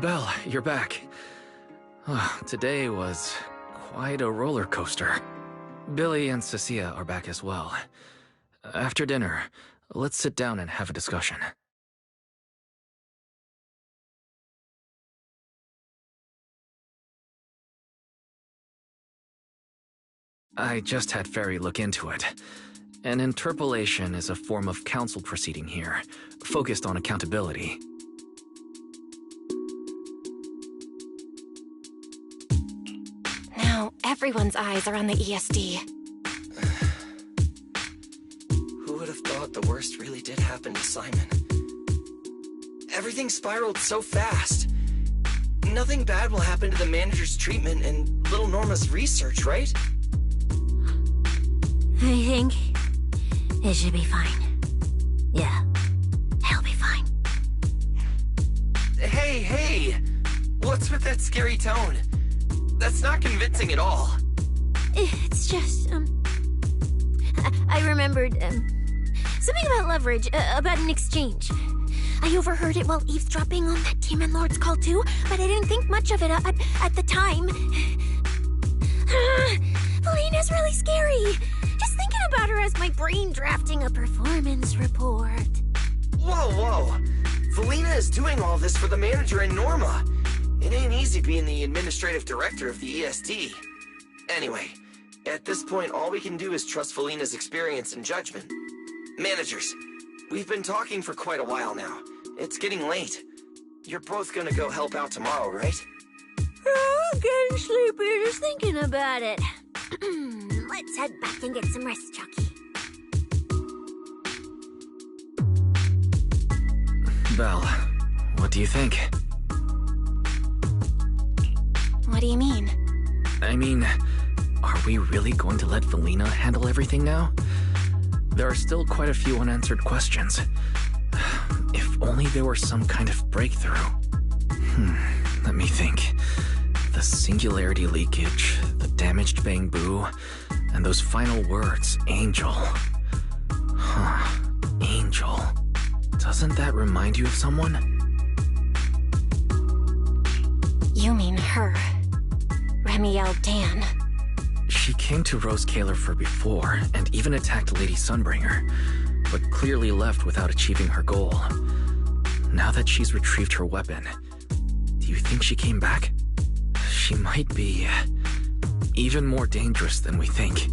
Belle, you're back. Today was quite a roller coaster. Billy and Cecilia are back as well. After dinner, let's sit down and have a discussion. I just had Ferry look into it. An interpolation is a form of counsel proceeding here, focused on accountability. Now, everyone's eyes are on the ESD. Who would have thought the worst really did happen to Simon? Everything spiraled so fast. Nothing bad will happen to the manager's treatment and little Norma's research, right? I think it should be fine. Yeah, he'll be fine. Hey! What's with that scary tone? That's not convincing at all. It's just, I remembered, something about leverage, about an exchange. I overheard it while eavesdropping on that Demon Lord's call too, but I didn't think much of it at the time. Felina's really scary. Just thinking about her as my brain drafting a performance report. Whoa! Felina is doing all this for the manager and Norma. It ain't easy being the administrative director of the ESD. Anyway, at this point, all we can do is trust Felina's experience and judgment. Managers, we've been talking for quite a while now. It's getting late. You're both gonna go help out tomorrow, right? I'm getting sleepy just thinking about it. Let's head back and get some rest, Chucky. Belle, what do you think? What do you mean? I mean, are we really going to let Felina handle everything now? There are still quite a few unanswered questions. If only there were some kind of breakthrough. Let me think. The singularity leakage, the damaged bamboo, and those final words, Angel. Angel. Doesn't that remind you of someone? You mean her. Remiel Dan. She came to Rose Kalerfer before, and even attacked Lady Sunbringer, but clearly left without achieving her goal. Now that she's retrieved her weapon, do you think she came back? She might be even more dangerous than we think.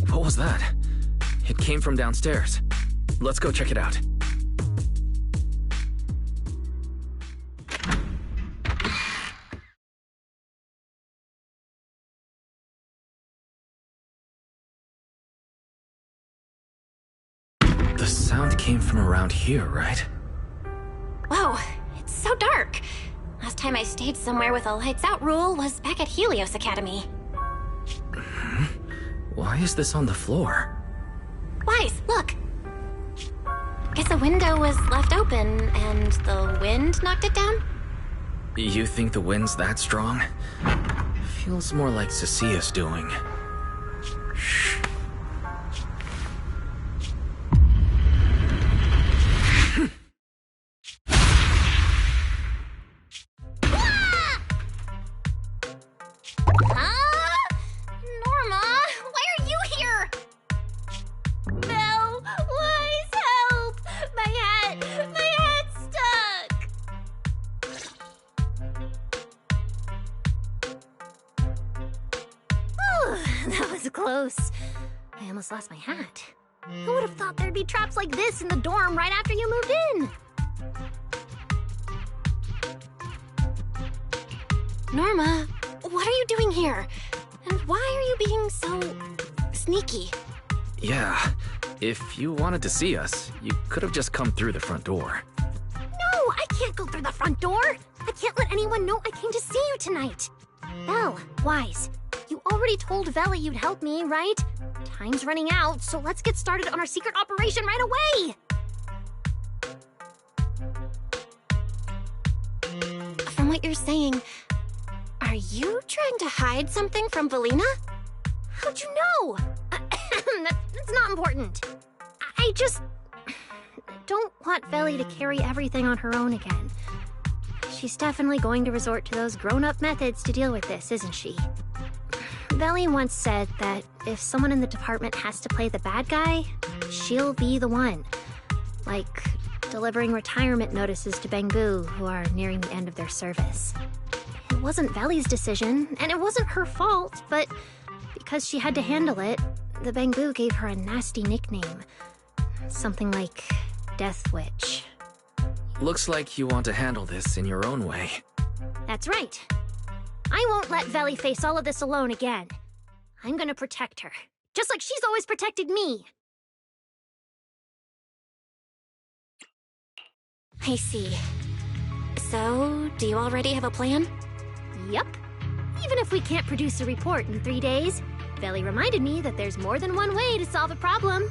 What was that? It came from downstairs. Let's go check it out. The sound came from around here, right? Whoa, it's so dark. Last time I stayed somewhere with a lights out rule was back at Helios Academy. Why is this on the floor? Wise, look. Guess a window was left open and the wind knocked it down? You think the wind's that strong? Feels more like Cecilia's doing. Shh. That was close. I almost lost my hat. Who would have thought there'd be traps like this in the dorm right after you moved in? Norma, what are you doing here? And why are you being so sneaky? Yeah, if you wanted to see us, you could have just come through the front door. No, I can't go through the front door. I can't let anyone know I came to see you tonight. Belle, Wise, you already told Vela you'd help me, right? Time's running out, so let's get started on our secret operation right away! From what you're saying, are you trying to hide something from Felina? How'd you know? That's not important. don't want Veli to carry everything on her own again. She's definitely going to resort to those grown-up methods to deal with this, isn't she? Veli once said that if someone in the department has to play the bad guy, she'll be the one. Like delivering retirement notices to Bangbu who are nearing the end of their service. It wasn't Veli's decision, and it wasn't her fault, but because she had to handle it, the Bangbu gave her a nasty nickname. Something like Death Witch. Looks like you want to handle this in your own way. That's right. I won't let Veli face all of this alone again. I'm gonna protect her, just like she's always protected me. I see. So, do you already have a plan? Yup. Even if we can't produce a report in 3 days, Veli reminded me that there's more than one way to solve a problem.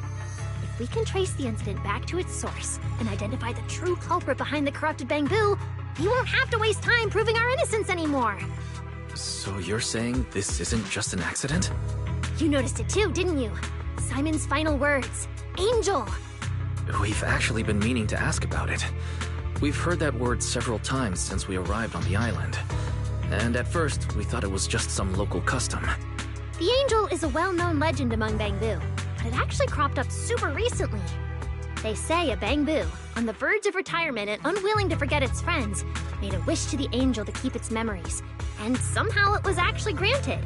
If we can trace the incident back to its source and identify the true culprit behind the corrupted Bangbu, we won't have to waste time proving our innocence anymore. So you're saying this isn't just an accident? You noticed it too, didn't you? Simon's final words. Angel! We've actually been meaning to ask about it. We've heard that word several times since we arrived on the island. And at first, we thought it was just some local custom. The Angel is a well-known legend among Bangbu, but it actually cropped up super recently. They say a Bangbu, on the verge of retirement and unwilling to forget its friends, made a wish to the Angel to keep its memories, and somehow it was actually granted.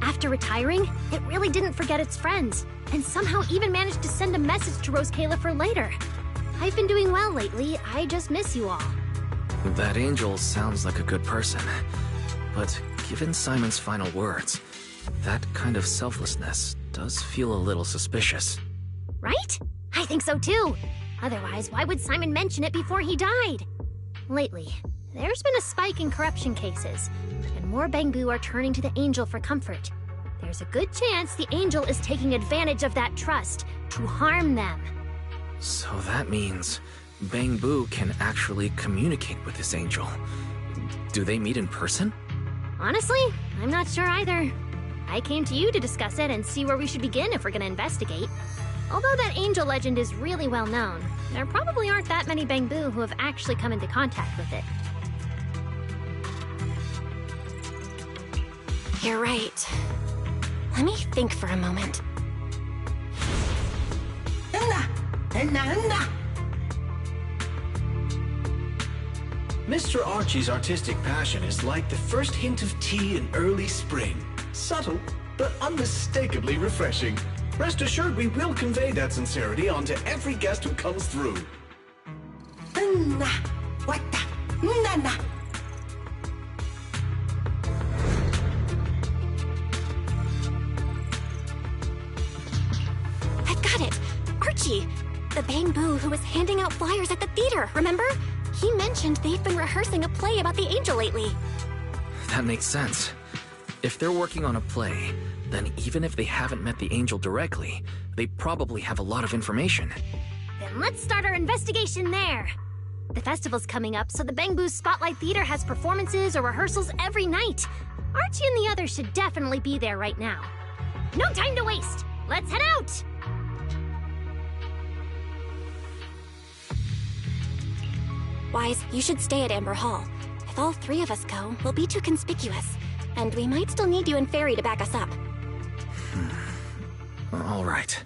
After retiring, it really didn't forget its friends, and somehow even managed to send a message to Rose Kayla for later. I've been doing well lately, I just miss you all. That Angel sounds like a good person. But given Simon's final words, that kind of selflessness does feel a little suspicious. Right? I think so too. Otherwise, why would Simon mention it before he died? Lately, there's been a spike in corruption cases, and more Bangbu are turning to the Angel for comfort. There's a good chance the Angel is taking advantage of that trust to harm them. So that means Bangbu can actually communicate with this Angel. Do they meet in person? Honestly, I'm not sure either. I came to you to discuss it and see where we should begin if we're gonna investigate. Although that Angel legend is really well known, there probably aren't that many Bangbu who have actually come into contact with it. You're right. Let me think for a moment. Mr. Archie's artistic passion is like the first hint of tea in early spring. Subtle, but unmistakably refreshing. Rest assured we will convey that sincerity onto every guest who comes through. I've got it! Archie! The Bangbu who was handing out flyers at the theater, remember? He mentioned they've been rehearsing a play about the Angel lately. That makes sense. If they're working on a play, then even if they haven't met the Angel directly, they probably have a lot of information. Then let's start our investigation there. The festival's coming up, so the Bangbu's Spotlight Theater has performances or rehearsals every night. Archie and the others should definitely be there right now. No time to waste! Let's head out! Wise, you should stay at Amber Hall. If all three of us go, we'll be too conspicuous. And we might still need you and Fairy to back us up. All right.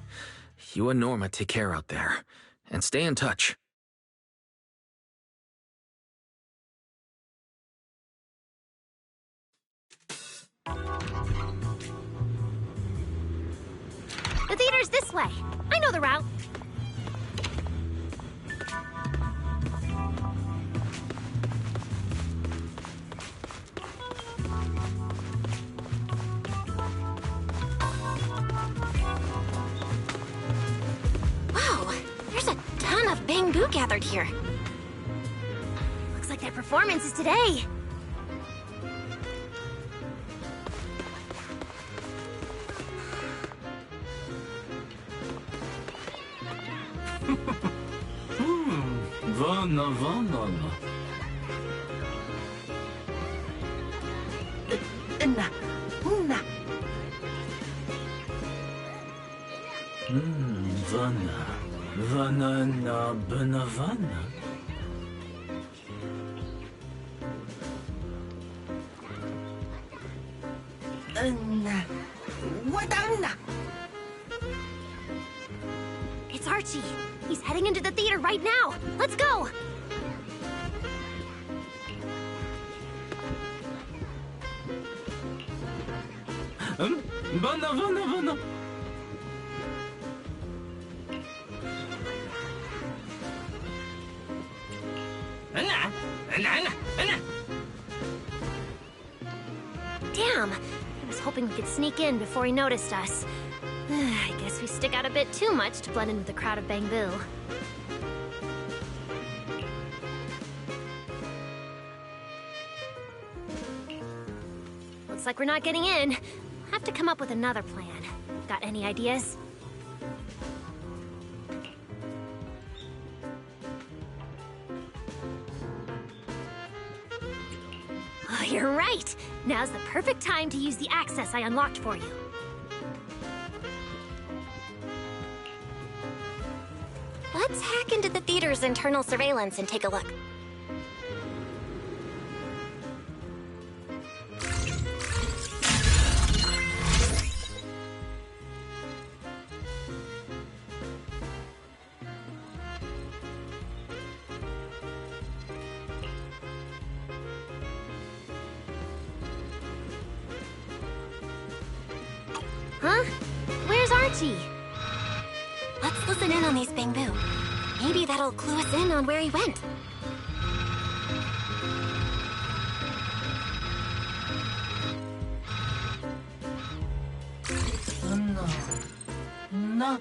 You and Norma take care out there. And stay in touch. The theater's this way. I know the route. Wow, there's a ton of Bangbu gathered here. Looks like their performance is today. Vana, vana. Vana. Banana, banana. It's Archie. He's heading into the theater right now. Let's go. Banana. Damn. I was hoping we could sneak in before he noticed us. I guess we stick out a bit too much to blend in with the crowd of Bangville. Looks like we're not getting in. We'll have to come up with another plan. Got any ideas? Oh, you're right! Now's the perfect time to use the access I unlocked for you. Let's hack into the theater's internal surveillance and take a look. Huh? Where's Archie? Let's listen in on these Bangbu. Maybe that'll clue us in on where he went. No.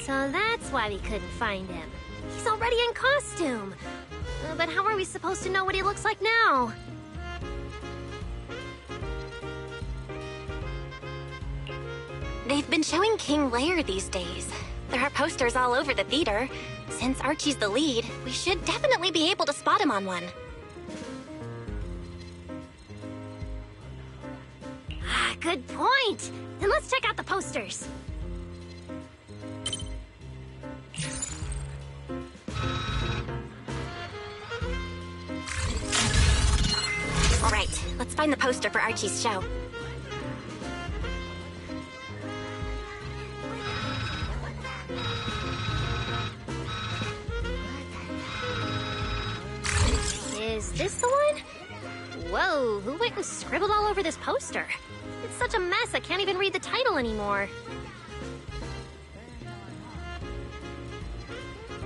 So that's why we couldn't find him. He's already in costume. But how are we supposed to know what he looks like now? They've been showing King Lear these days. There are posters all over the theater. Since Archie's the lead, we should definitely be able to spot him on one. Ah, good point. Then let's check out the posters. All right, let's find the poster for Archie's show. Is this the one? Whoa, who went and scribbled all over this poster? It's such a mess, I can't even read the title anymore.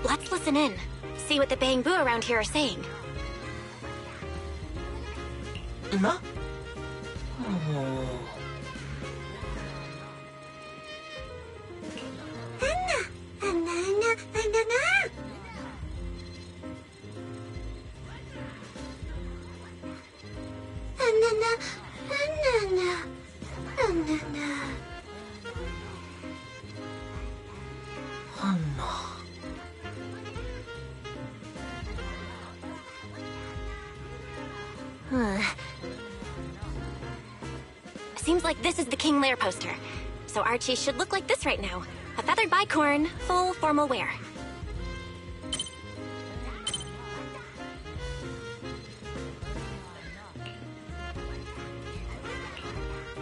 Let's listen in. See what the Bangbu around here are saying. Huh? Seems like this is the King Lear poster. So Archie should look like this right now. A feathered bicorn, full formal wear.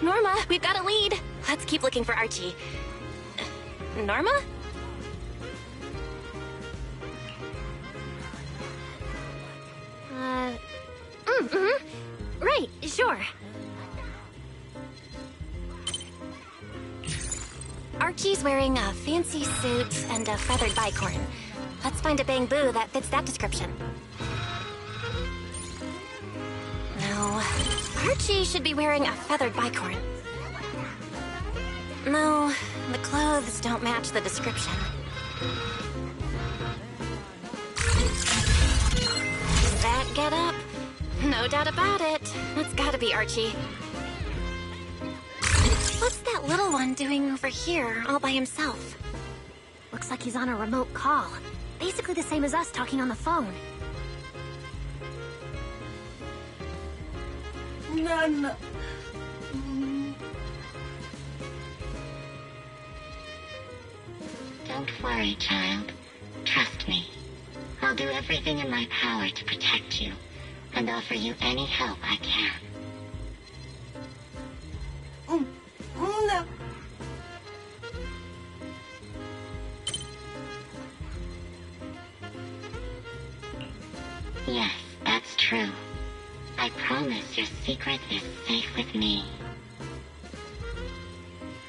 Norma, we've got a lead. Let's keep looking for Archie. Norma? Right, sure. Archie's wearing a fancy suit and a feathered bicorn. Let's find a Bangbu that fits that description. No, Archie should be wearing a feathered bicorn. No, the clothes don't match the description. That get up? No doubt about it. That's gotta be Archie. What's that that little one doing over here all by himself? Looks like he's on a remote call. Basically the same as us talking on the phone. None. Don't worry, child. Trust me. I'll do everything in my power to protect you, and offer you any help I can. No. Yes, that's true. I promise your secret is safe with me.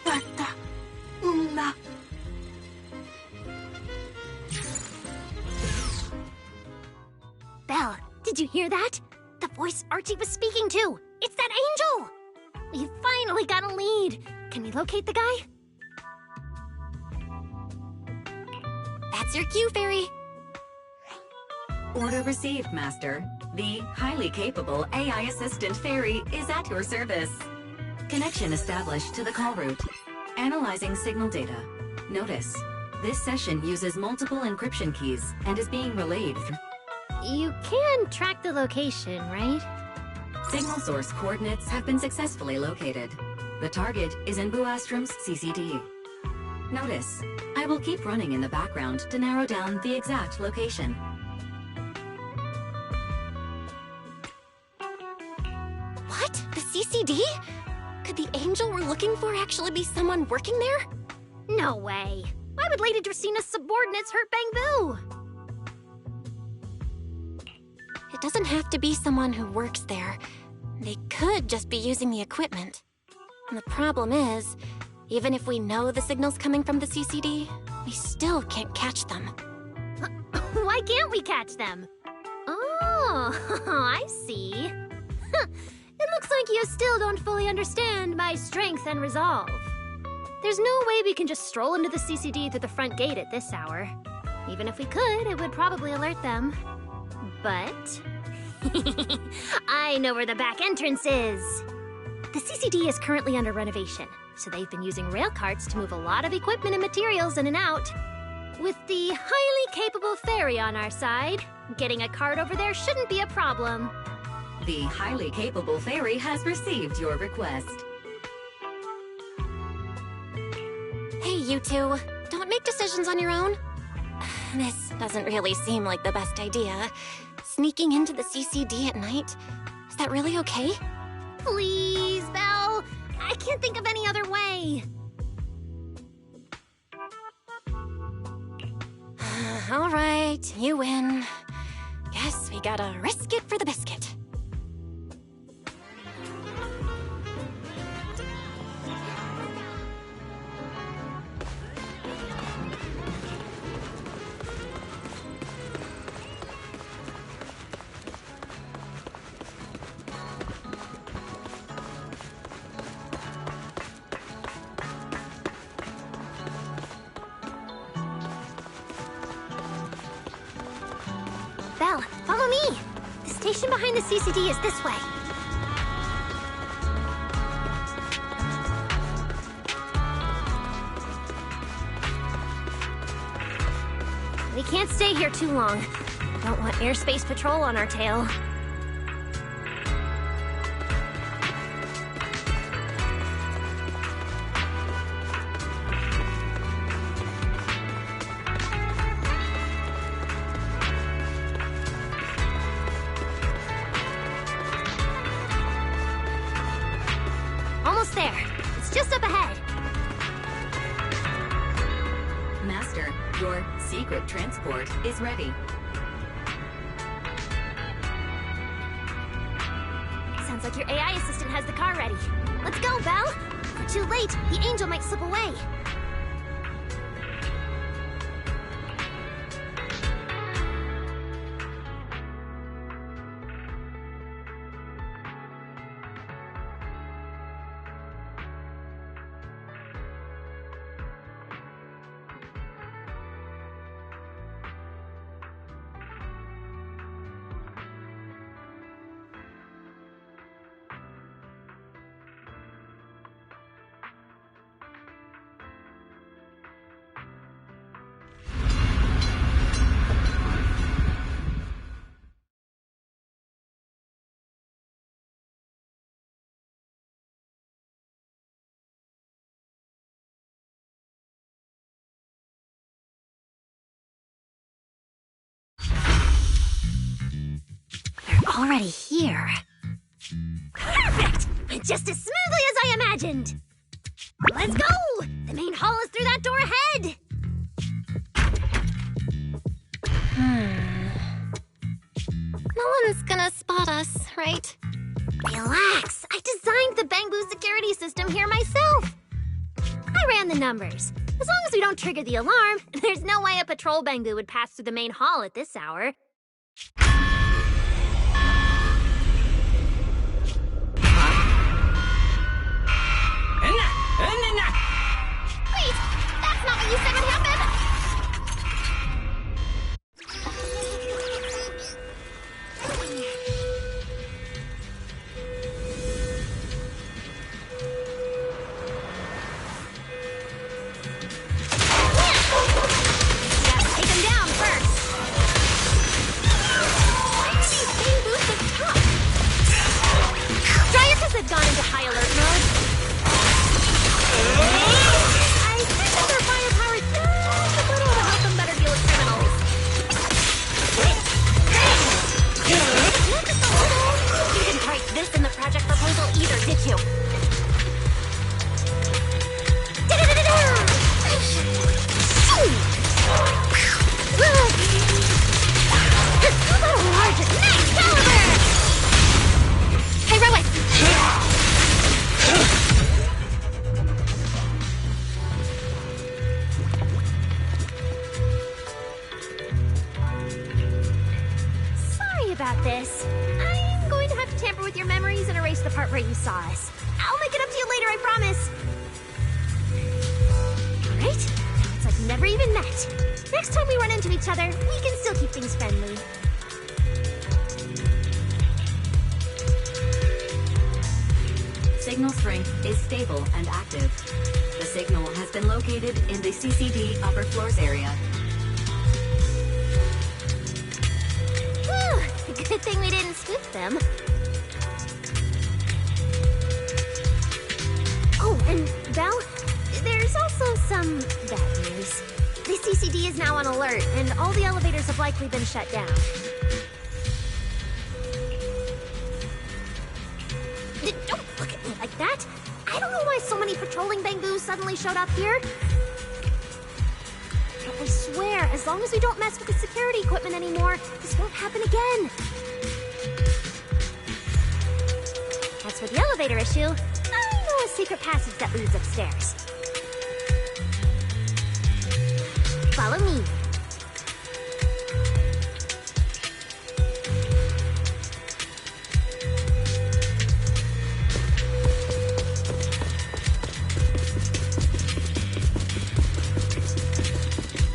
Basta. Una. Belle, did you hear that? The voice Archie was speaking to! It's that angel! We finally got a lead! Can we locate the guy? That's your cue, Fairy. Order received, Master. The highly capable AI assistant Fairy is at your service. Connection established to the call route. Analyzing signal data. Notice, this session uses multiple encryption keys and is being relayed through... You can track the location, right? Signal source coordinates have been successfully located. The target is in Buastrom's CCD. Notice, I will keep running in the background to narrow down the exact location. What? The CCD? Could the angel we're looking for actually be someone working there? No way! Why would Lady Dracina's subordinates hurt Bangbu? It doesn't have to be someone who works there. They could just be using the equipment. And the problem is, even if we know the signal's coming from the CCD, we still can't catch them. Why can't we catch them? Oh, I see. It looks like you still don't fully understand my strength and resolve. There's no way we can just stroll into the CCD through the front gate at this hour. Even if we could, it would probably alert them. But... I know where the back entrance is! The CCD is currently under renovation, so they've been using rail carts to move a lot of equipment and materials in and out. With the highly capable Fairy on our side, getting a cart over there shouldn't be a problem. The highly capable Fairy has received your request. Hey, you two. Don't make decisions on your own. This doesn't really seem like the best idea. Sneaking into the CCD at night? Is that really okay? Please, Belle! I can't think of any other way! All right, you win. Guess we gotta risk it for the biscuit. Belle, follow me! The station behind the CCD is this way. We can't stay here too long. Don't want airspace patrol on our tail. Almost there. It's just up ahead. Master, your secret transport is ready. Sounds like your AI assistant has the car ready. Let's go, Belle! If we're too late, the angel might slip away. already here. Perfect! Just as smoothly as I imagined! Let's go! The main hall is through that door ahead! No one's gonna spot us, right? Relax! I designed the Bangbu security system here myself! I ran the numbers. As long as we don't trigger the alarm, there's no way a patrol Bangbu would pass through the main hall at this hour. Wait! That's not what you said would happen! Gotta take him down first. These Bangbu's are tough. Dryakus had gone into high alert mode. I think that their firepower just a little to help them better deal with criminals. Not just a little. You didn't write this in the project proposal either, did you? A little larger. Max caliber! Heroic! Sorry about this. I'm going to have to tamper with your memories and erase the part where you saw us. I'll make it up to you later, I promise. Alright, now it's like never even met. Next time we run into each other, we can still keep things friendly. Signal strength is stable and active. The signal has been located in the CCD upper floors area. Whew, good thing we didn't spook them. Oh, and Belle, there's also some bad news. The CCD is now on alert, and all the elevators have likely been shut down. Don't look at me like that. I don't know why so many patrolling Bangboos suddenly showed up here. But we swear, as long as we don't mess with the security equipment anymore, this won't happen again. As for the elevator issue, I know a secret passage that leads upstairs. Follow me.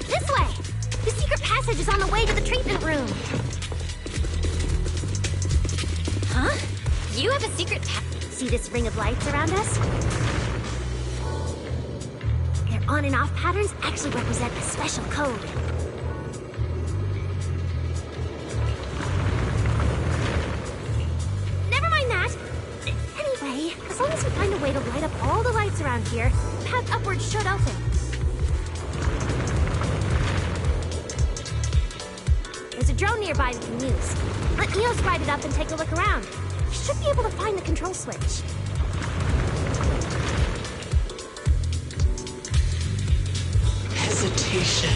This way! The secret passage is on the way to the treatment room. Huh? You have a secret See this ring of lights around us? Their on and off patterns actually represent a special code. Never mind that. Anyway, as long as we find a way to light up all the lights around here, the path upwards should open. There's a drone nearby we can use. Let Neos ride it up and take a look around. We should be able to find the control switch. Hesitation.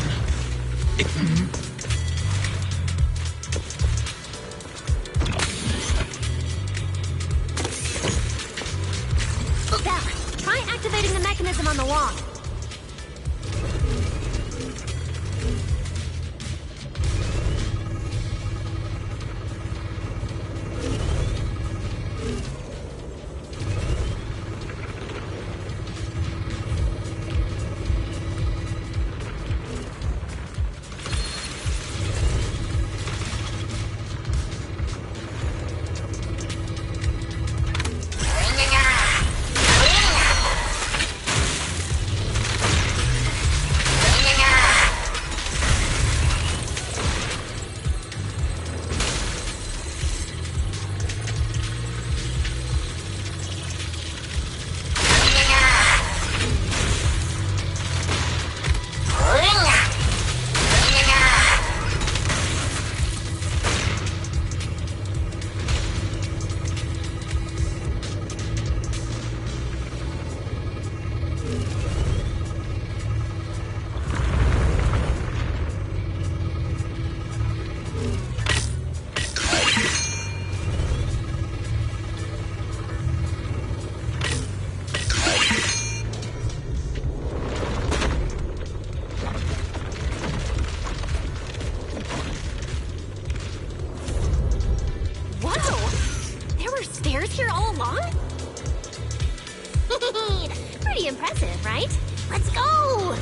Belle, try activating the mechanism on the wall. Pretty impressive, right? Let's go!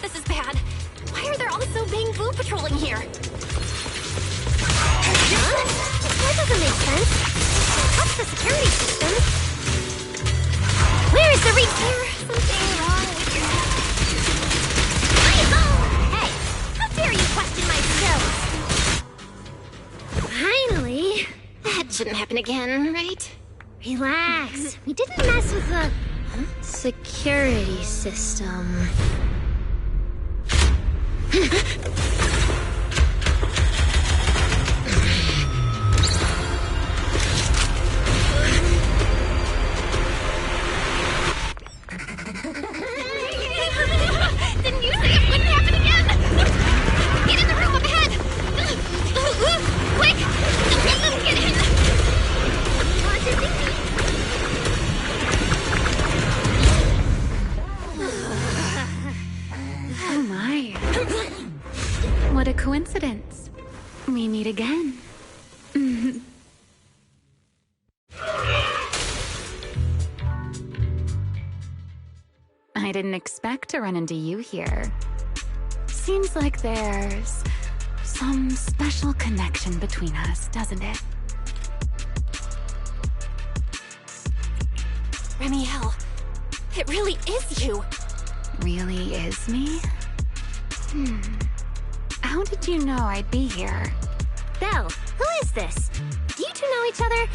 This is bad. Why are there also Bang-Boo patrolling here? Huh? That doesn't make sense. What's the security system? Where is the There's something wrong with your... Hey! How dare you question my skills? Finally. That shouldn't happen again, right? Relax. We didn't mess with the... security system. Didn't you say it wouldn't happen again? Get in the room up ahead! Quick! Get in! Oh my. What a coincidence. We meet again. I didn't expect to run into you here. Seems like there's some special connection between us, doesn't it? Remiel, it really is you. Really is me? How did you know I'd be here? Belle, who is this? Do you two know each other?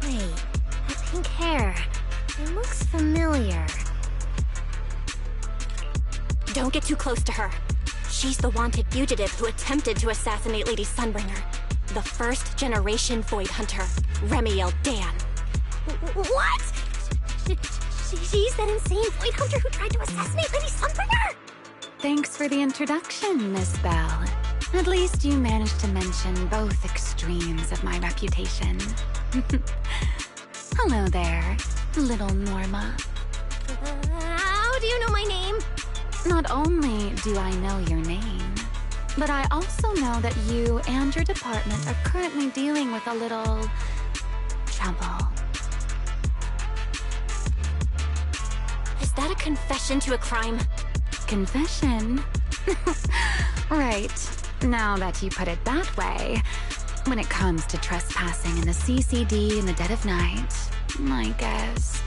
Wait, that pink hair. It looks familiar. Don't get too close to her. She's the wanted fugitive who attempted to assassinate Lady Sunbringer. The first-generation Void Hunter, Remiel Dan. What? She's that insane Void Hunter who tried to assassinate Lady Sunbringer? Thanks for the introduction, Miss Belle. At least you managed to mention both extremes of my reputation. Hello there, little Norma. How do you know my name? Not only do I know your name, but I also know that you and your department are currently dealing with a little trouble. Is that a confession to a crime? Confession? Right. Now that you put it that way, when it comes to trespassing in the CCD in the dead of night, I guess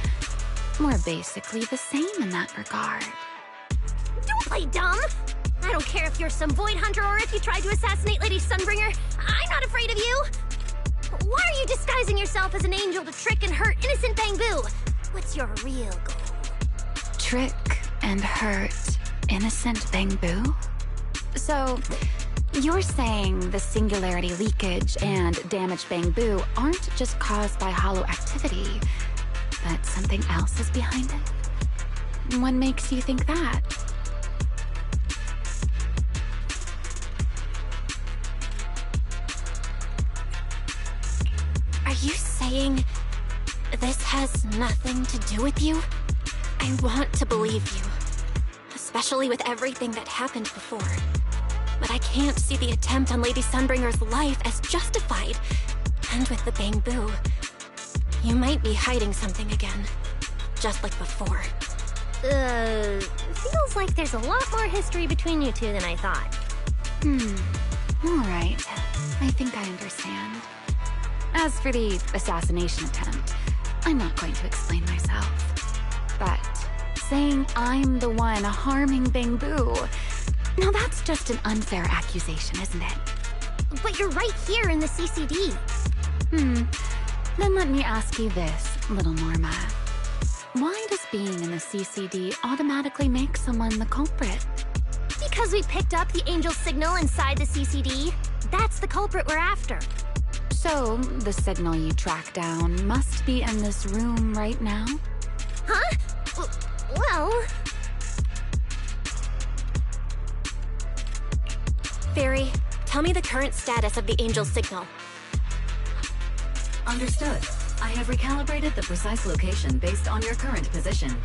we're basically the same in that regard. Don't play dumb! I don't care if you're some Void Hunter or if you tried to assassinate Lady Sunbringer. I'm not afraid of you! Why are you disguising yourself as an angel to trick and hurt innocent Bang-Boo? What's your real goal? Trick and hurt innocent Bang-Boo? So, you're saying the singularity leakage and damaged Bang-Boo aren't just caused by hollow activity, but something else is behind it? What makes you think that? Are you saying this has nothing to do with you? I want to believe you, especially with everything that happened before. But I can't see the attempt on Lady Sunbringer's life as justified. And with the Bang-Boo, you might be hiding something again, just like before. Feels like there's a lot more history between you two than I thought. All right. I think I understand. As for the assassination attempt, I'm not going to explain myself. But saying I'm the one harming Bang-Boo, now that's just an unfair accusation, isn't it? But you're right here in the CCD. Then let me ask you this, little Norma. Why does being in the CCD automatically make someone the culprit? Because we picked up the angel signal inside the CCD. That's the culprit we're after. So, the signal you tracked down must be in this room right now? Huh? Well... Fairy, tell me the current status of the angel signal. Understood. I have recalibrated the precise location based on your current position.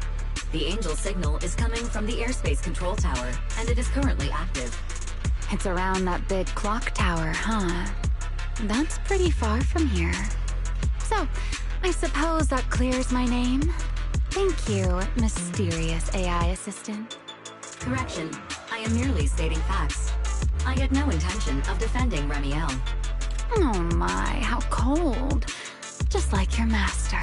The angel signal is coming from the airspace control tower, and it is currently active. It's around that big clock tower, huh? That's pretty far from here. So, I suppose that clears my name. Thank you, mysterious AI assistant. Correction. I am merely stating facts. I had no intention of defending Remiel. Oh my, how cold. Just like your master.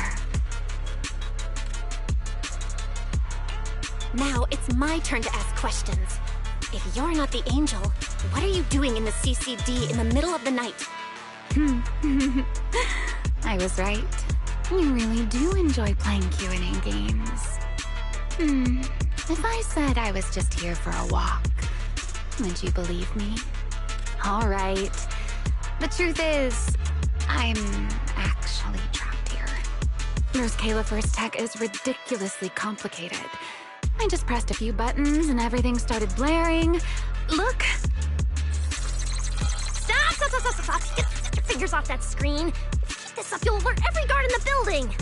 Now it's my turn to ask questions. If you're not the angel, what are you doing in the CCD in the middle of the night? I was right. You really do enjoy playing Q&A games. If I said I was just here for a walk, would you believe me? All right. The truth is, I'm actually trapped here. Nurse Calipher's tech is ridiculously complicated. I just pressed a few buttons and everything started blaring. Look! Stop! Get your fingers off that screen. If you keep this up, you'll alert every guard in the building.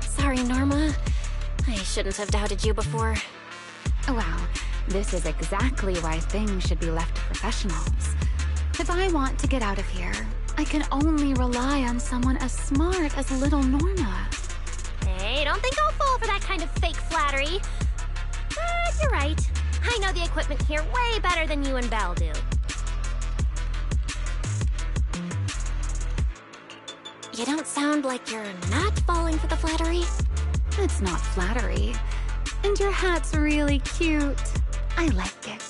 Sorry, Norma. I shouldn't have doubted you before. Wow, this is exactly why things should be left to professionals. If I want to get out of here, I can only rely on someone as smart as little Norma. Hey, don't think I'll fall for that kind of fake flattery. But you're right. I know the equipment here way better than you and Belle do. You don't sound like you're not falling for the flattery. It's not flattery. And your hat's really cute. I like it.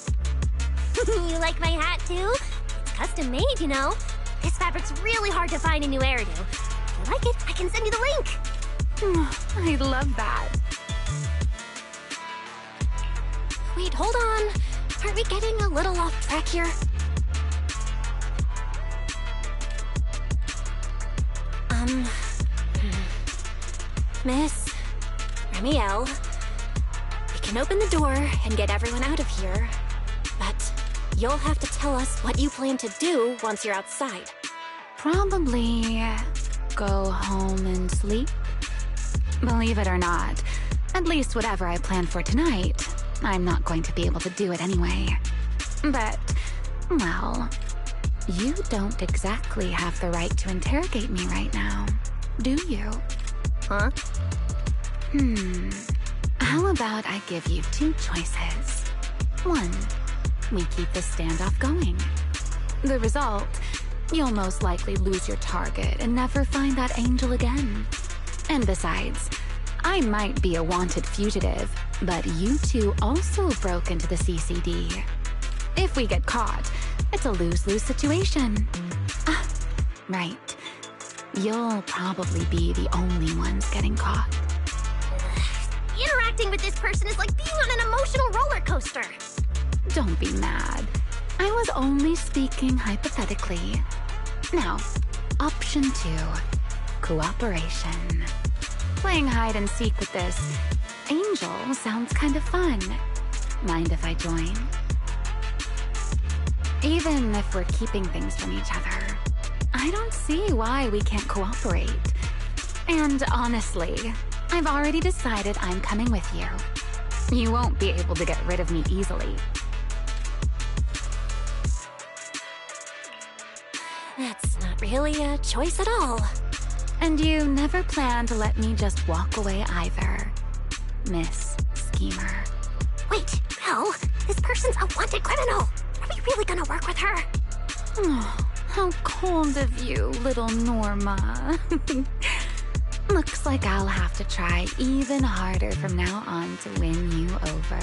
You like my hat, too? It's custom made, you know. This fabric's really hard to find in New Eridu. If you like it, I can send you the link. I love that. Wait, hold on. Aren't we getting a little off track here? Miss Remiel, we can open the door and get everyone out of here, but you'll have to tell us what you plan to do once you're outside. Probably go home and sleep. Believe it or not, at least whatever I plan for tonight, I'm not going to be able to do it anyway. But, well, you don't exactly have the right to interrogate me right now, do you? Huh? How about I give you two choices? One, we keep this standoff going. The result, you'll most likely lose your target and never find that angel again. And besides, I might be a wanted fugitive, but you two also broke into the CCD. If we get caught, it's a lose-lose situation. Right. You'll probably be the only ones getting caught. Interacting with this person is like being on an emotional roller coaster. Don't be mad. I was only speaking hypothetically. Now, option 2. Cooperation. Playing hide and seek with this angel sounds kind of fun. Mind if I join? Even if we're keeping things from each other, I don't see why we can't cooperate. And honestly, I've already decided I'm coming with you. You won't be able to get rid of me easily. That's not really a choice at all. And you never plan to let me just walk away either, Miss Schemer. Wait, Belle, this person's a wanted criminal. Are we really gonna work with her? Oh, how cold of you, little Norma. Looks like I'll have to try even harder from now on to win you over.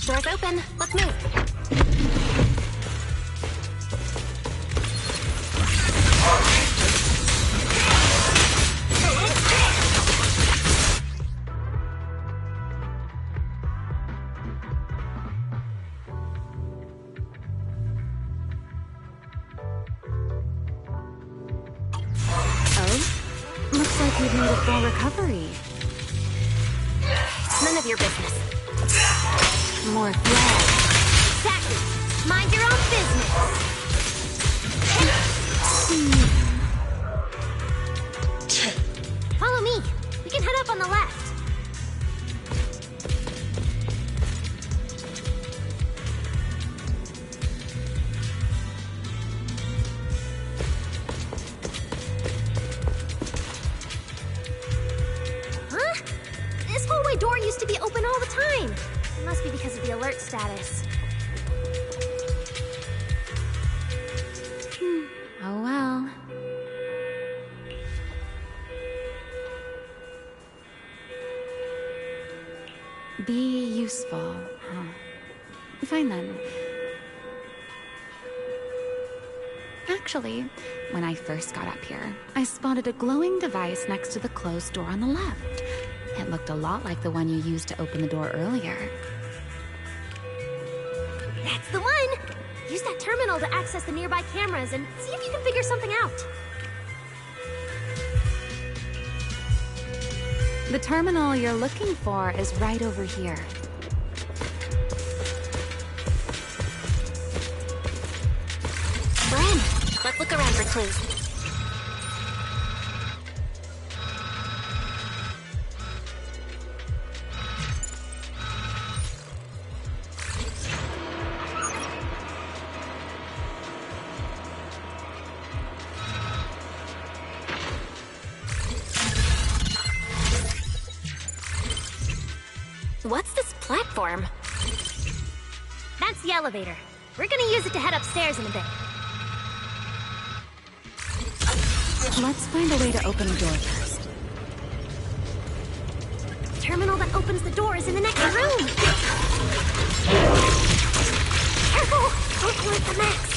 Door's open. Let's move. Oh? Looks like you've made a full recovery. It's none none of your business. More flag. Exactly. Mind your own business. Follow me. We can head up on the left. Huh? This hallway door used to be open all the time. It must be because of the alert status. Oh well. Be useful, huh? Fine then. Actually, when I first got up here, I spotted a glowing device next to the closed door on the left. It looked a lot like the one you used to open the door earlier. That's the one! Use that terminal to access the nearby cameras and see if you can figure something out. The terminal you're looking for is right over here. We're in. Let's look around for clues. What's this platform? That's the elevator. We're gonna use it to head upstairs in a bit. Let's find a way to open the door first. The terminal that opens the door is in the next room. Careful! Don't collect the max.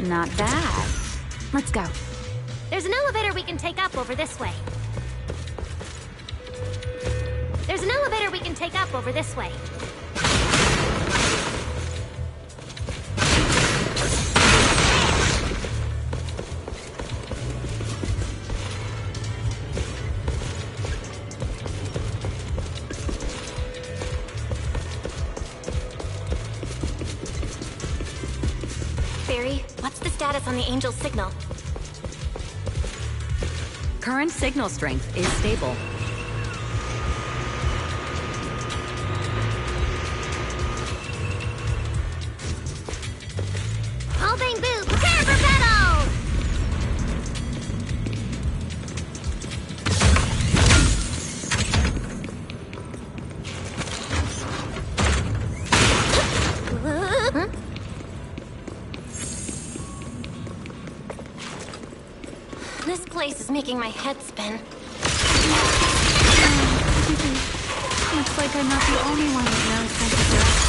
Not bad. Let's go. There's an elevator we can take up over this way. There's an elevator we can take up over this way. Barry, what's the status on the Angel's signal? Current signal strength is stable. All bang boo, prepare for battle! Huh? This place is making my head spin. Looks like I'm not the only one with no sense of direction.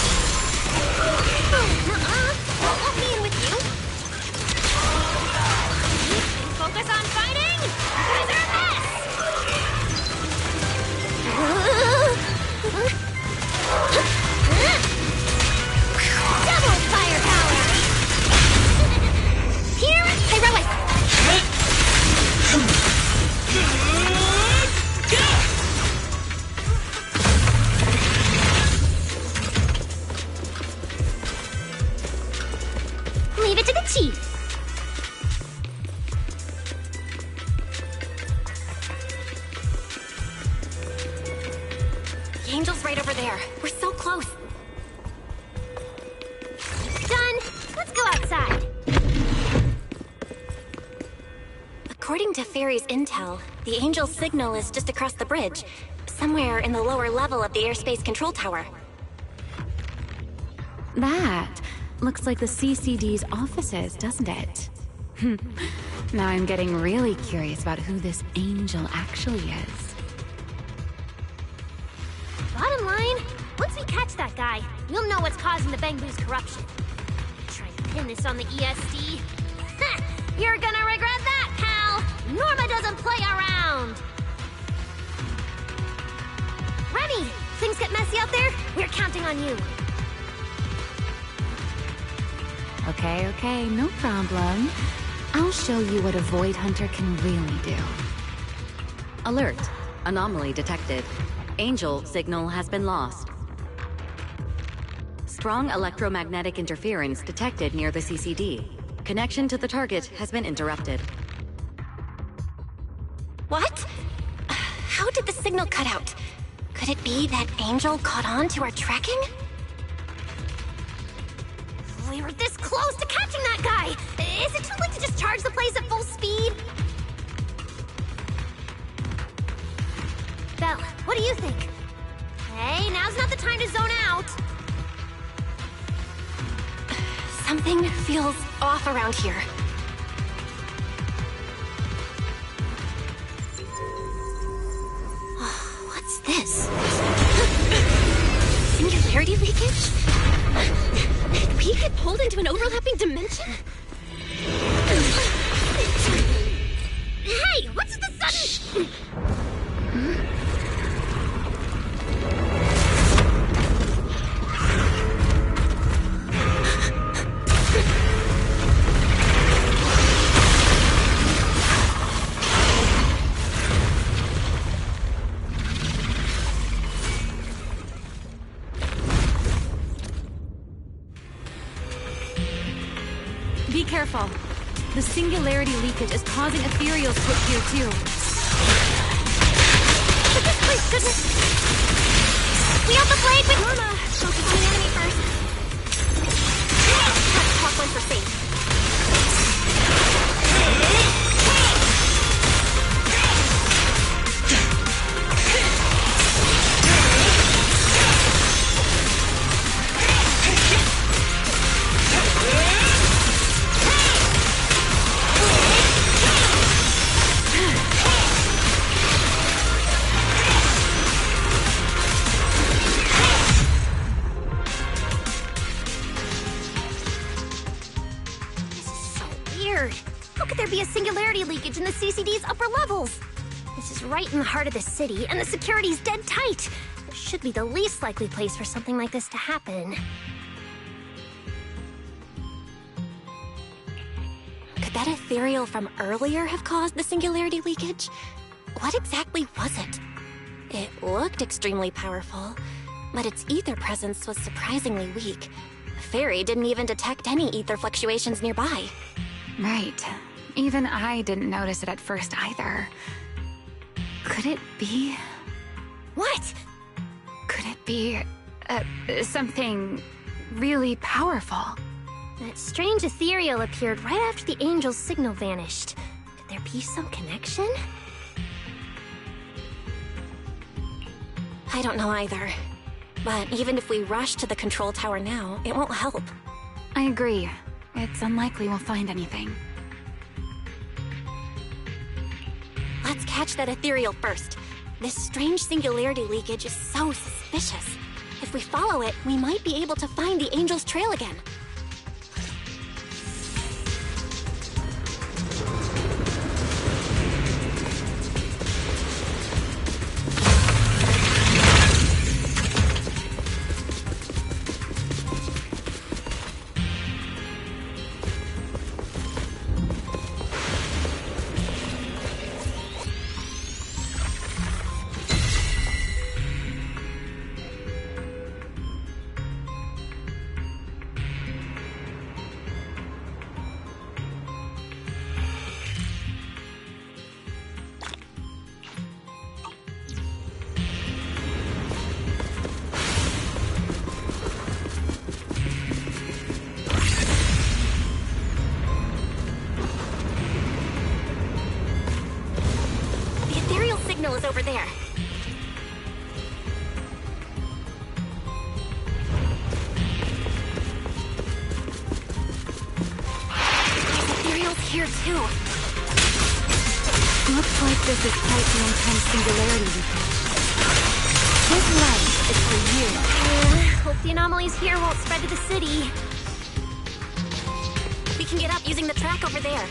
Won't let me in with you. Focus on fighting! You guys are a mess! Double firepower! Here, heroic! Leave it to the chief. The Angel's right over there. We're so close. Done. Let's go outside. According to Fairy's intel, the Angel's signal is just across the bridge, somewhere in the lower level of the airspace control tower. That looks like the CCD's offices, doesn't it? Now I'm getting really curious about who this Angel actually is. Bottom line, once we catch that guy, we'll know what's causing the Bangbu's corruption. Try to pin this on the ESD. You're gonna regret that, pal! Norma doesn't play around! Remy, things get messy out there? We're counting on you. Okay, no problem. I'll show you what a Void Hunter can really do. Alert. Anomaly detected. Angel signal has been lost. Strong electromagnetic interference detected near the CCD. Connection to the target has been interrupted. What? How did the signal cut out? Could it be that Angel caught on to our tracking? We were this close to catching that guy! Is it too late to just charge the place at full speed? Belle, what do you think? Hey, now's not the time to zone out! Something feels off around here. What's this? Singularity leakage? Did we get pulled into an overlapping dimension? Hey, what's the sudden... Be careful. The singularity leakage is causing ethereals to appear too. Please, goodness! We have the blade with... Norma, focus on the enemy first. Let's talk one for safe. How could there be a singularity leakage in the CCD's upper levels? This is right in the heart of the city, and the security's dead tight. This should be the least likely place for something like this to happen. Could that ethereal from earlier have caused the singularity leakage? What exactly was it? It looked extremely powerful, but its ether presence was surprisingly weak. Fairy didn't even detect any ether fluctuations nearby. Right. Even I didn't notice it at first either. Could it be... What? Could it be... something really powerful? That strange ethereal appeared right after the angel's signal vanished. Could there be some connection? I don't know either. But even if we rush to the control tower now, it won't help. I agree. It's unlikely we'll find anything. Let's catch that ethereal first. This strange singularity leakage is so suspicious. If we follow it, we might be able to find the angel's trail again. Is over there. Ethereal's here too. Looks like this is quite the intense singularity leakage. This light is for you. Hope the anomalies here won't spread to the city. Be can get up using the track over there.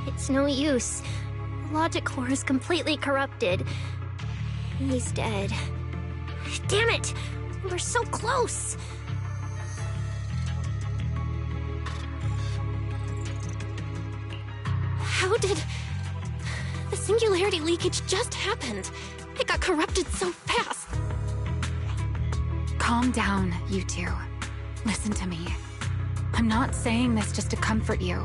It's no use. The logic core is completely corrupted. He's dead. Damn it! We're so close! How did... The singularity leakage just happened? It got corrupted so fast. Calm down, you two. Listen to me. I'm not saying this just to comfort you.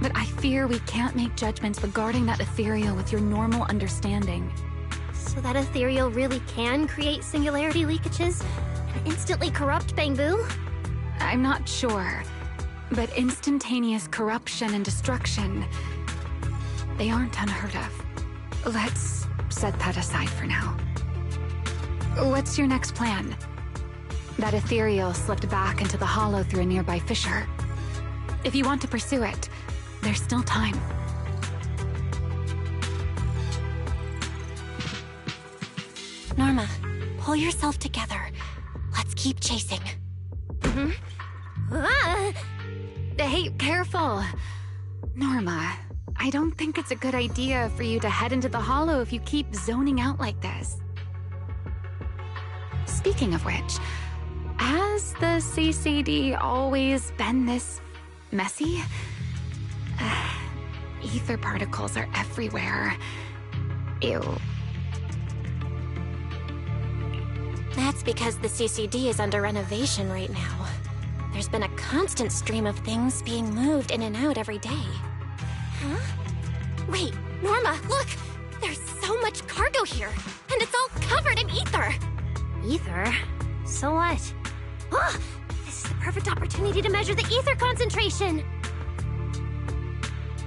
But I fear we can't make judgments regarding that ethereal with your normal understanding. So that ethereal really can create singularity leakages and instantly corrupt Bangbu? I'm not sure. But instantaneous corruption and destruction, they aren't unheard of. Let's set that aside for now. What's your next plan? That ethereal slipped back into the hollow through a nearby fissure. If you want to pursue it, there's still time. Norma, pull yourself together. Let's keep chasing. Hey, careful! Norma, I don't think it's a good idea for you to head into the hollow if you keep zoning out like this. Speaking of which, has the CCD always been this messy? ether particles are everywhere. Ew. That's because the CCD is under renovation right now. There's been a constant stream of things being moved in and out every day. Huh? Wait, Norma, look! There's so much cargo here, and it's all covered in ether! Ether? So what? Oh, this is the perfect opportunity to measure the ether concentration!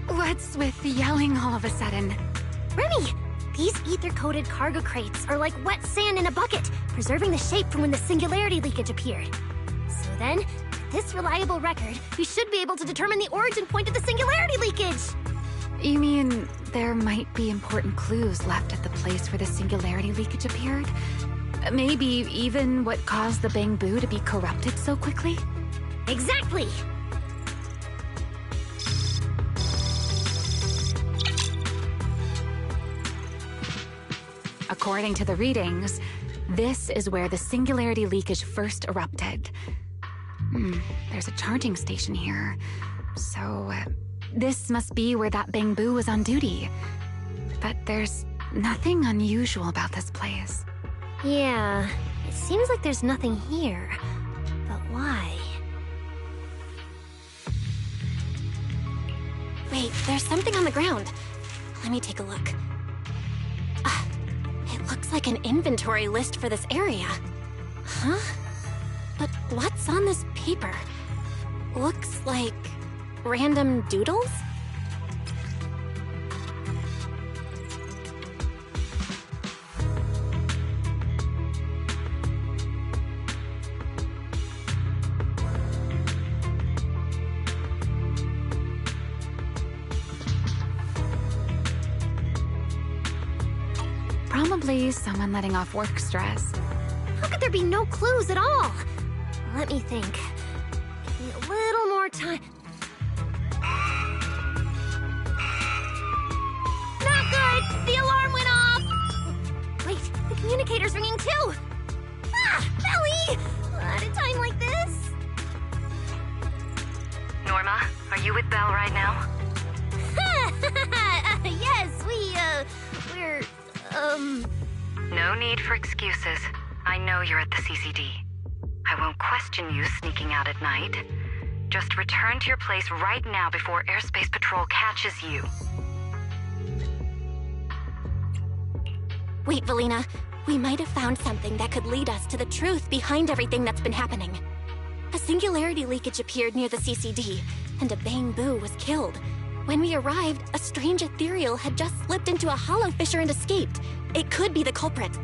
What's with yelling all of a sudden? Remy! These ether-coated cargo crates are like wet sand in a bucket, preserving the shape from when the singularity leakage appeared. So then, with this reliable record, we should be able to determine the origin point of the singularity leakage! You mean there might be important clues left at the place where the singularity leakage appeared? Maybe even what caused the Bangbu to be corrupted so quickly? Exactly! According to the readings, this is where the singularity leakage first erupted. There's a charging station here. So, this must be where that Bangbu was on duty. But there's nothing unusual about this place. Yeah, it seems like there's nothing here. But why? Wait, there's something on the ground. Let me take a look. It looks like an inventory list for this area. Huh? But what's on this paper? Looks like random doodles? Probably someone letting off work stress. How could there be no clues at all? Let me think. Give me a little more time. Not good! The alarm went off! Wait, the communicator's ringing too! Ah! Belly! At a time like this? Norma, are you with Belle right now? Yes, we're, No need for excuses. I know you're at the CCD. I won't question you sneaking out at night. Just return to your place right now before Airspace Patrol catches you. Wait, Valina. We might have found something that could lead us to the truth behind everything that's been happening. A singularity leakage appeared near the CCD, and a Bangbu was killed. When we arrived, a strange ethereal had just slipped into a hollow fissure and escaped. It could be the culprit.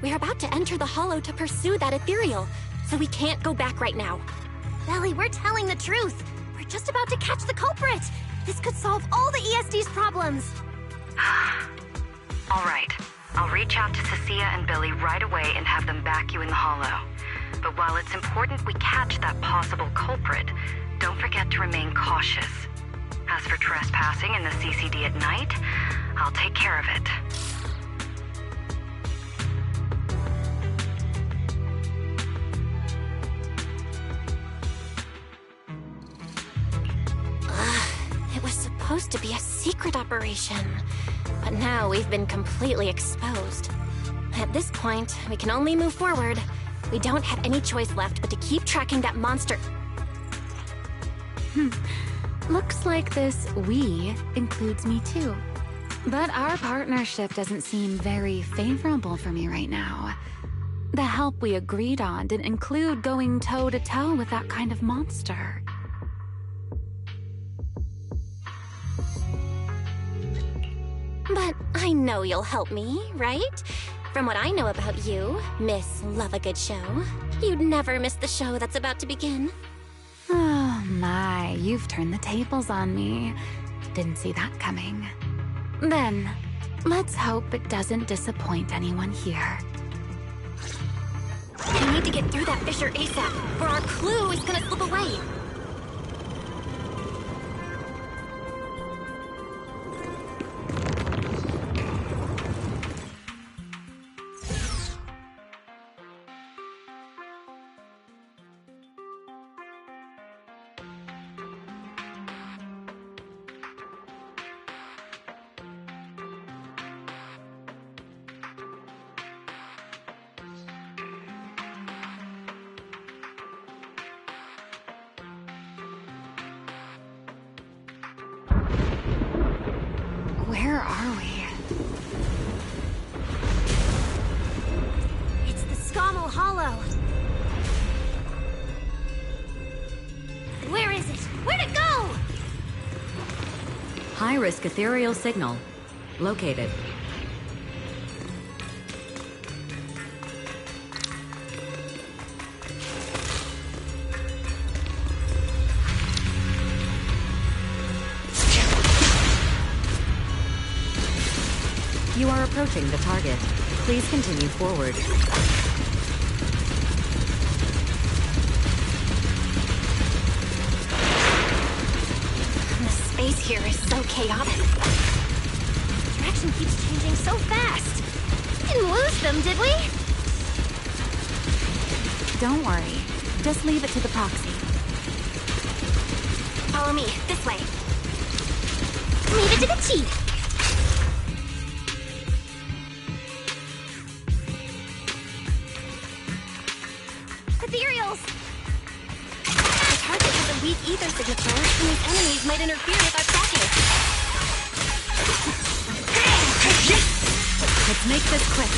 We're about to enter the hollow to pursue that ethereal, so we can't go back right now. Belly, we're telling the truth. We're just about to catch the culprit. This could solve all the ESD's problems. All right. I'll reach out to Cecilia and Billy right away and have them back you in the hollow. But while it's important we catch that possible culprit, don't forget to remain cautious. As for trespassing in the CCD at night, I'll take care of it. It was supposed to be a secret operation, but now we've been completely exposed. At this point, we can only move forward. We don't have any choice left but to keep tracking that monster. Looks like this "we" includes me too. But our partnership doesn't seem very favorable for me right now. The help we agreed on didn't include going toe-to-toe with that kind of monster. But I know you'll help me, right? From what I know about you, Miss Love a Good Show, you'd never miss the show that's about to begin. Oh my, you've turned the tables on me. Didn't see that coming. Then, let's hope it doesn't disappoint anyone here. We need to get through that fissure ASAP, or our clue is gonna slip away. Where are we? It's the Scommel Hollow. Where is it? Where'd it go? High-risk ethereal signal. Located. You are approaching the target. Please continue forward. The space here is so chaotic. Direction keeps changing so fast. Didn't lose them, did we? Don't worry. Just leave it to the proxy. Follow me, this way. Leave it to the chief. Ethereals! The target has a weak ether signature, and these enemies might interfere with our tracking. Let's make this quick.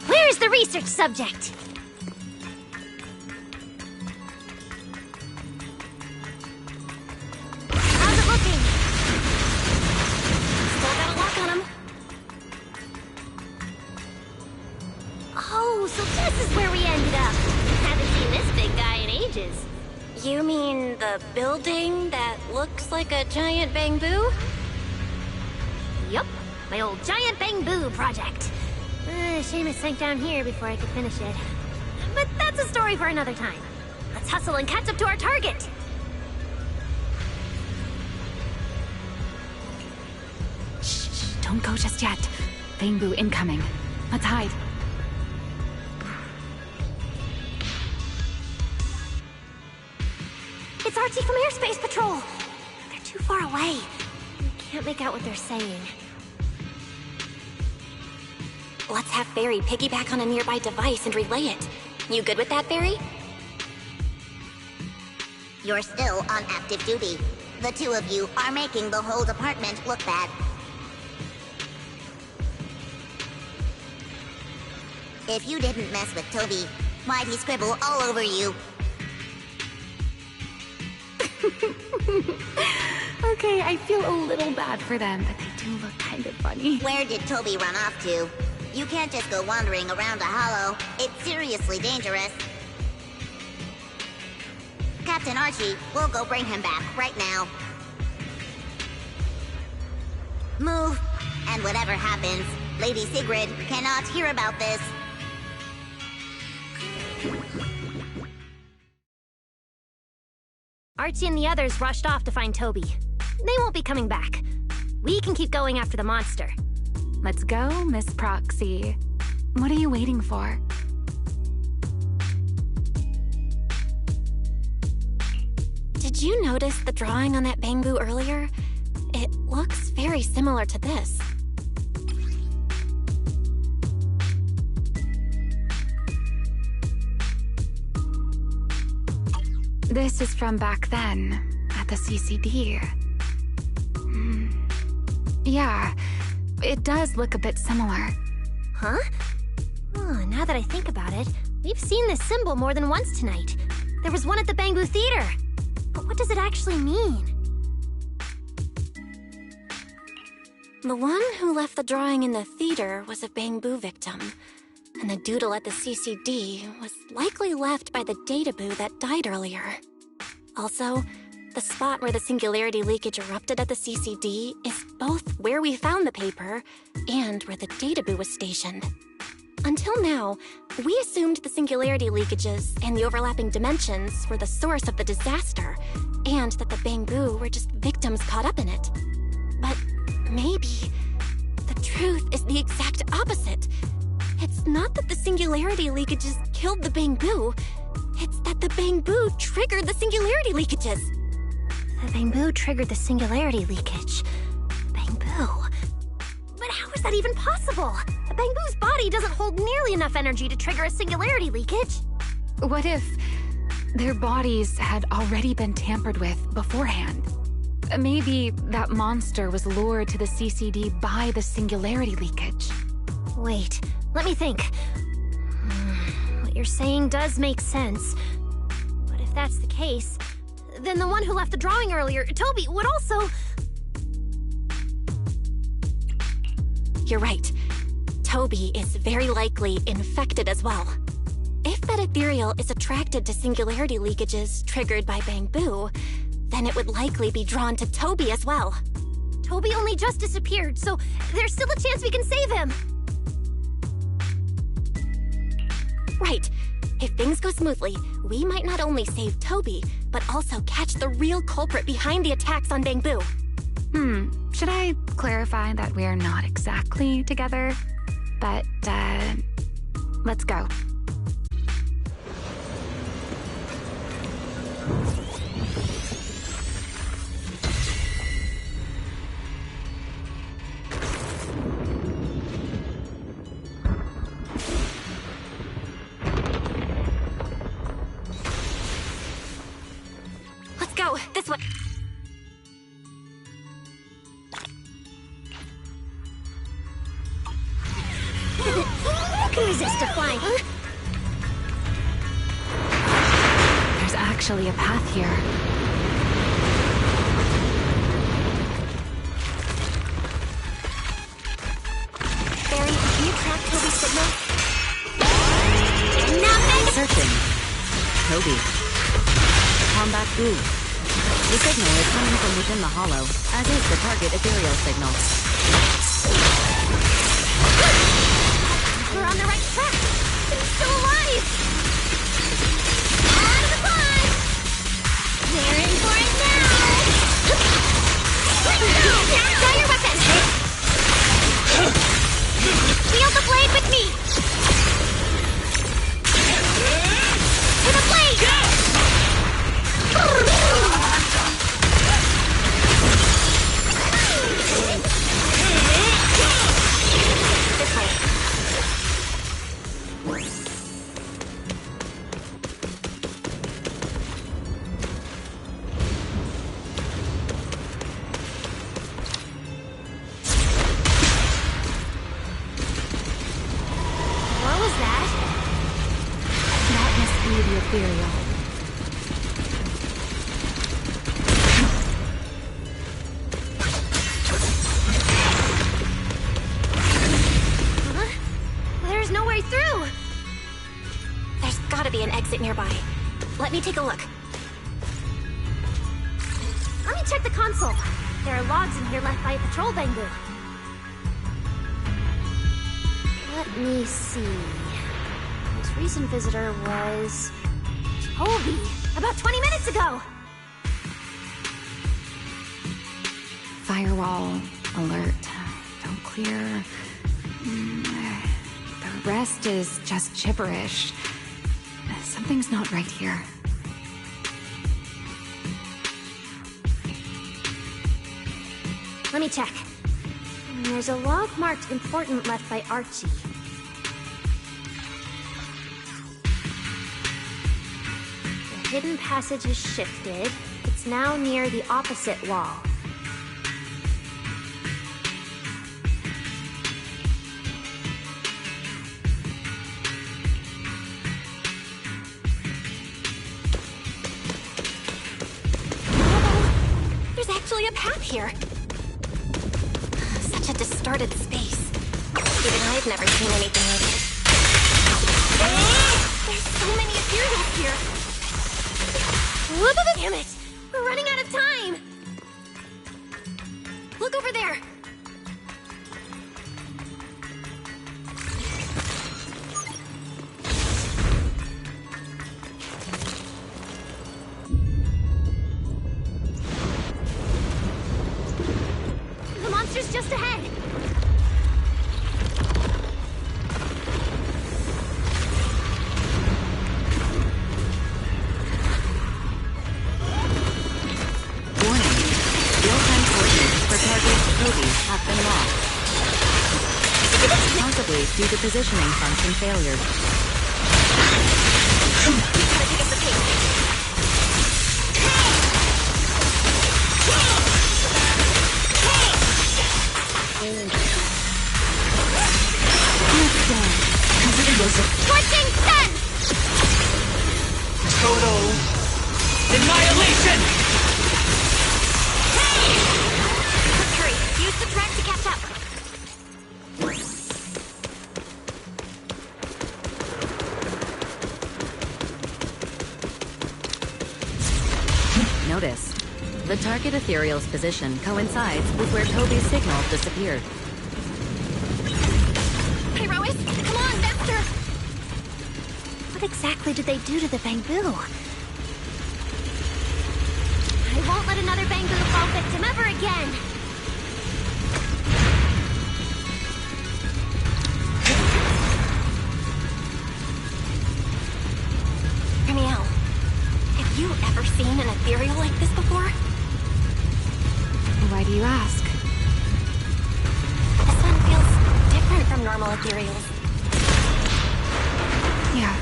Where's the research subject? How's it looking? Still got a lock on him. Oh, so this is where we ended up. Haven't seen this big guy in ages. You mean the building that looks like a giant bamboo? Yup, my old giant bamboo project. Shame it sank down here before I could finish it. But that's a story for another time. Let's hustle and catch up to our target. Shh, don't go just yet. Bamboo incoming. Let's hide. It's Archie from Airspace Patrol. They're too far away. Can't make out what they're saying. Let's have Barry piggyback on a nearby device and relay it. You good with that, Barry? You're still on active duty. The two of you are making the whole department look bad. If you didn't mess with Toby, why'd he scribble all over you? Okay, I feel a little bad for them, but they do look kind of funny. Where did Toby run off to? You can't just go wandering around a hollow. It's seriously dangerous. Captain Archie, we'll go bring him back right now. Move, and whatever happens, Lady Sigrid cannot hear about this. Archie and the others rushed off to find Toby. They won't be coming back. We can keep going after the monster. Let's go, Miss Proxy. What are you waiting for? Did you notice the drawing on that bamboo earlier? It looks very similar to this. This is from back then, at the CCD. Yeah, it does look a bit similar. Huh? Oh, now that I think about it, we've seen this symbol more than once tonight. There was one at the Bamboo Theater. But what does it actually mean? The one who left the drawing in the theater was a bamboo victim. And the doodle at the CCD was likely left by the databoo that died earlier. Also, the spot where the singularity leakage erupted at the CCD is both where we found the paper and where the databoo was stationed. Until now, we assumed the singularity leakages and the overlapping dimensions were the source of the disaster, and that the bamboo were just victims caught up in it. But maybe the truth is the exact opposite. It's not that the singularity leakages killed the bamboo. It's that the bamboo triggered the singularity leakages. The bamboo triggered the singularity leakage. Bamboo? But how is that even possible? A bamboo's body doesn't hold nearly enough energy to trigger a singularity leakage. What if their bodies had already been tampered with beforehand? maybe that monster was lured to the CCD by the singularity leakage. Wait, let me think. What you're saying does make sense. But if that's the case, then the one who left the drawing earlier, Toby, would also... You're right. Toby is very likely infected as well. If that ethereal is attracted to singularity leakages triggered by Bamboo, then it would likely be drawn to Toby as well. Toby only just disappeared, so there's still a chance we can save him. Right. If things go smoothly, we might not only save Toby, but also catch the real culprit behind the attacks on Bamboo. Should I clarify that we're not exactly together? But, let's go. Let's go, this way. Who can resist a flying, huh? There's actually a path here. Barry, can you track Toby's signal? Searching. Toby. Combat Boo. The signal is coming from within the hollow, as is the target ethereal signal. We're on the right track. He's still alive. Out of the climb. They're in for it now. Draw your weapon. Wield the blade with me. To the blade. This way. What was that? That must be the ethereal. Huh? There's no way through. There's gotta be an exit nearby. Let me take a look. Let me check the console. There are logs in here left by a patrol Bamboo. Let me see. Most recent visitor was... Toby! About 20 minutes ago! Firewall, alert, don't clear. The rest is just gibberish. Something's not right here. Let me check. There's a log marked important left by Archie. The hidden passage is shifted. It's now near the opposite wall. There's actually a path here. Such a distorted space. Even I've never seen anything like it. There's so many ethereals here. Damn it! We're running out of time! Look over there! The monster's just ahead! Warning. Real-time coordinates for target Toby have been lost. Possibly due to positioning function failure. Gotta pick up the pace. The target ethereal's position coincides with where Toby's signal disappeared. Hey, Rois, come on, faster! What exactly did they do to the bamboo? I won't let another bamboo fall victim ever again! Danielle, have you ever seen an ethereal like this before? Why do you ask? This one feels different from normal ethereals. Yeah,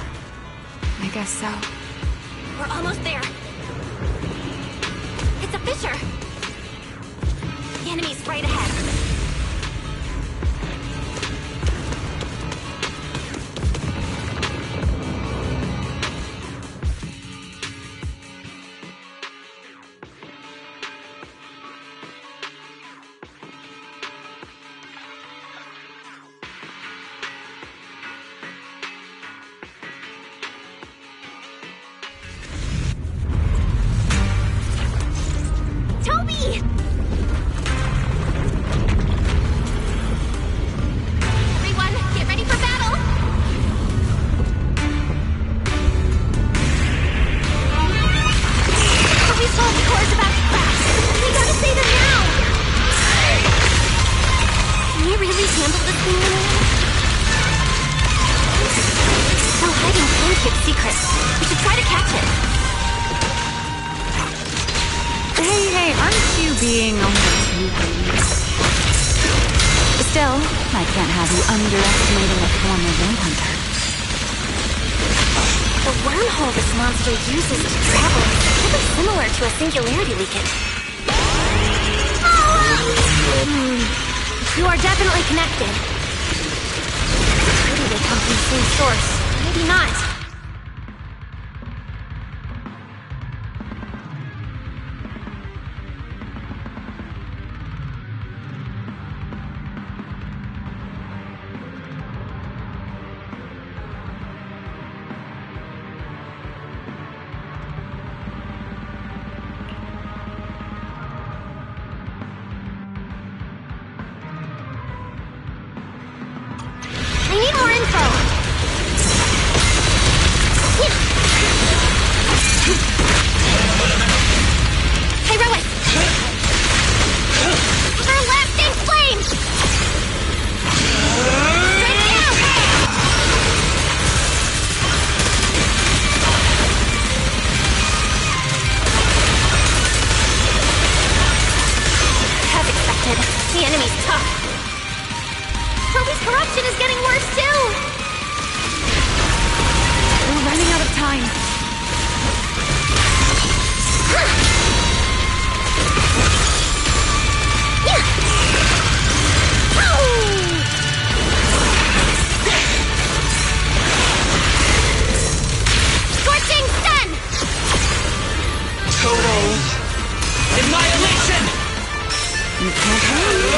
I guess so. We're almost there. It's a fissure. The enemy's right ahead. Toby! Everyone, get ready for battle! Toby's fault core's about to crash. We gotta save him now! Can we really handle this thing anymore? It's still hiding Pancake secrets. We should try to catch it. Hey, aren't you being a little too greedy? Still, I can't have you underestimating a former Void Hunter. The wormhole this monster uses to travel is really similar to a singularity leakage. You are definitely connected. Maybe they come from the same source. Maybe not. I need more info. Hey, Rowan. Everlasting flame. Straight down. As expected, the enemy's tough. Toby's corruption is getting worse too! We're running out of time. Scorching sun! Total annihilation! You can't hurry.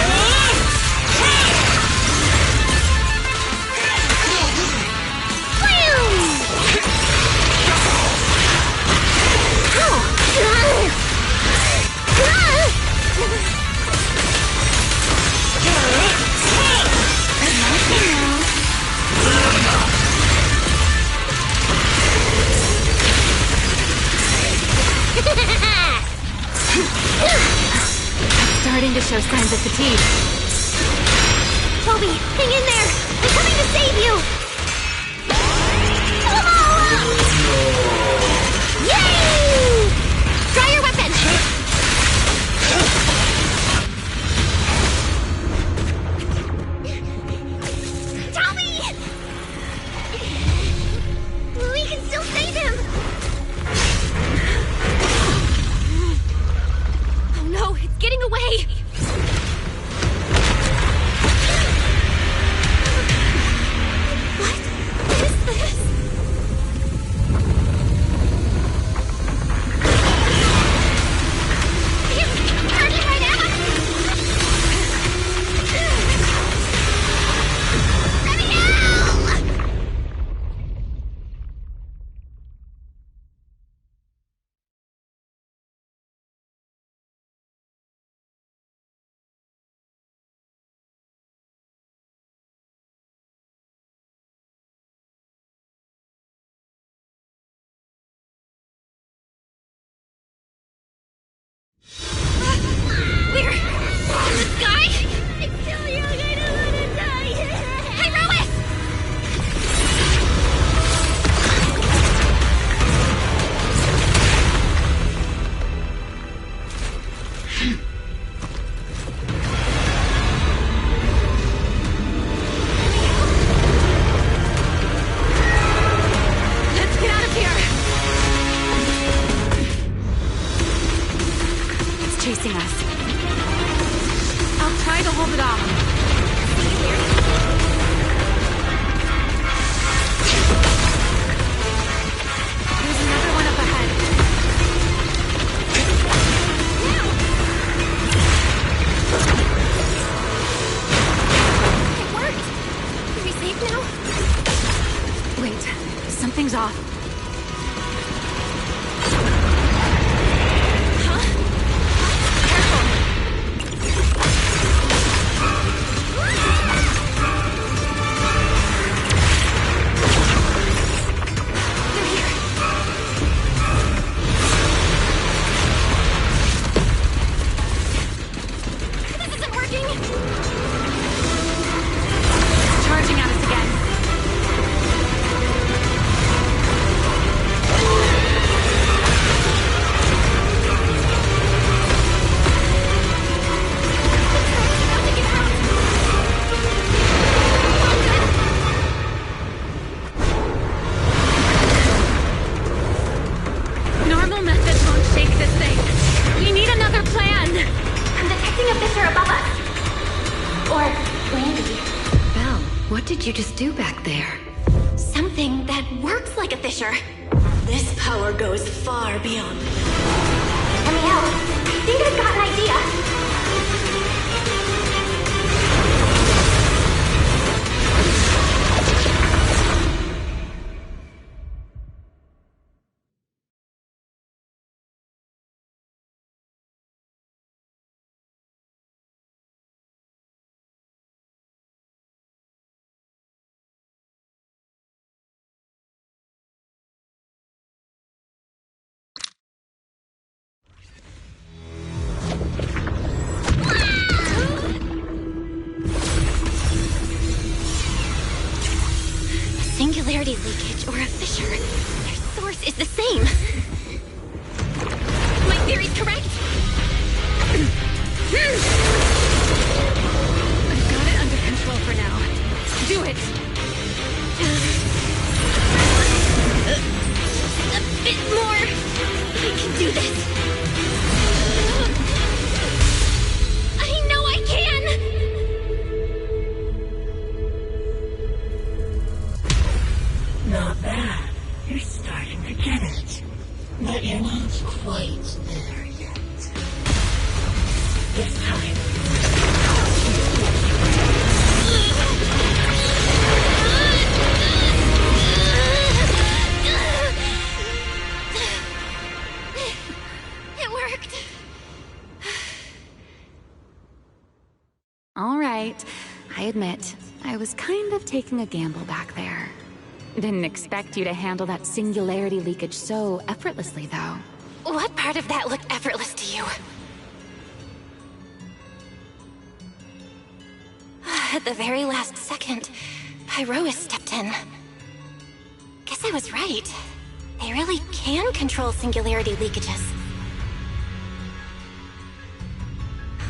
Starting to show signs of fatigue. Toby, hang in there! I'm coming to save you! chasing us. I'll try to hold it off. There's another one up ahead. It worked! Are we safe now? Wait, something's off. What did you just do back there? Something that works like a fisher. This power goes far beyond. Let me out. I think I've got an idea. Singularity leakage or a fissure. Their source is the same. My theory's correct. I've got it under control for now. Do it! A bit more. I can do this. I know I can! Not bad. You're starting to get it. But you're not quite there yet. This time. It worked. All right. I admit, I was kind of taking a gamble back there. Didn't expect you to handle that singularity leakage so effortlessly, though. What part of that looked effortless to you? At the very last second, Pyrois stepped in. Guess I was right. They really can control singularity leakages.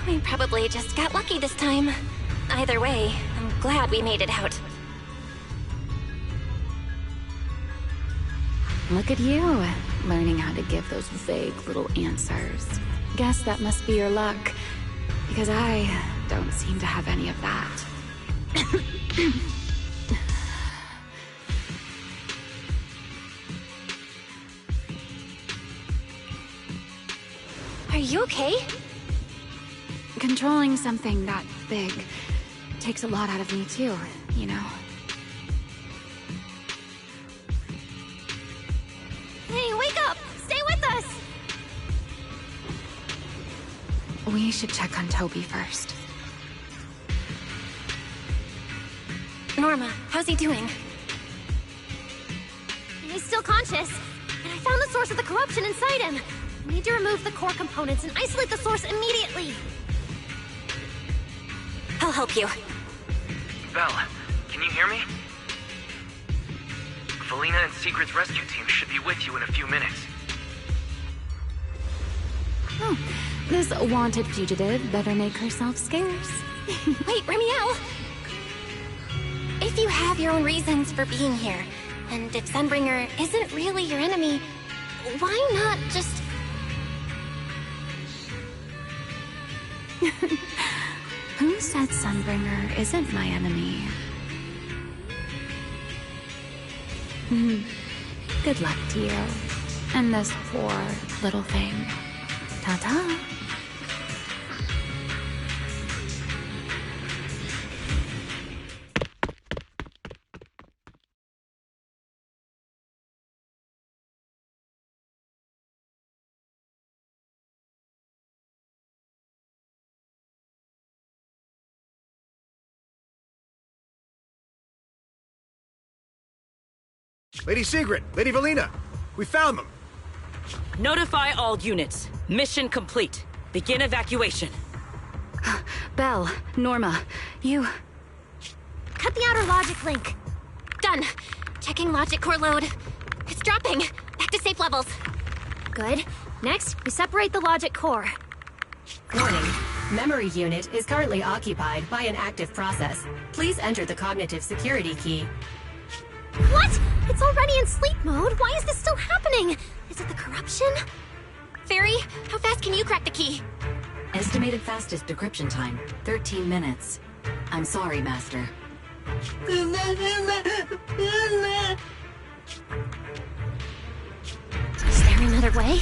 We probably just got lucky this time. Either way, I'm glad we made it out. Look at you, learning how to give those vague little answers. Guess that must be your luck, because I don't seem to have any of that. Are you okay? Controlling something that big takes a lot out of me too, you know? Hey, wake up! Stay with us! We should check on Toby first. Norma, how's he doing? He's still conscious, and I found the source of the corruption inside him. I need to remove the core components and isolate the source immediately. I'll help you. Belle, can you hear me? Felina and Secret's rescue team should be with you in a few minutes. Oh, this wanted fugitive better make herself scarce. Wait, Remiel! If you have your own reasons for being here, and if Sunbringer isn't really your enemy, why not just... Who said Sunbringer isn't my enemy? Good luck to you. And this poor little thing. Ta-ta. Lady Sigrid, Lady Valina, we found them. Notify all units. Mission complete. Begin evacuation. Belle, Norma, you... Cut the outer logic link. Done. Checking logic core load. It's dropping. Back to safe levels. Good. Next, we separate the logic core. Warning. Memory unit is currently occupied by an active process. Please enter the cognitive security key. What? It's already in sleep mode. Why is this still happening? Is it the corruption? Fairy, how fast can you crack the key? Estimated fastest decryption time, 13 minutes. I'm sorry, Master. Is there another way?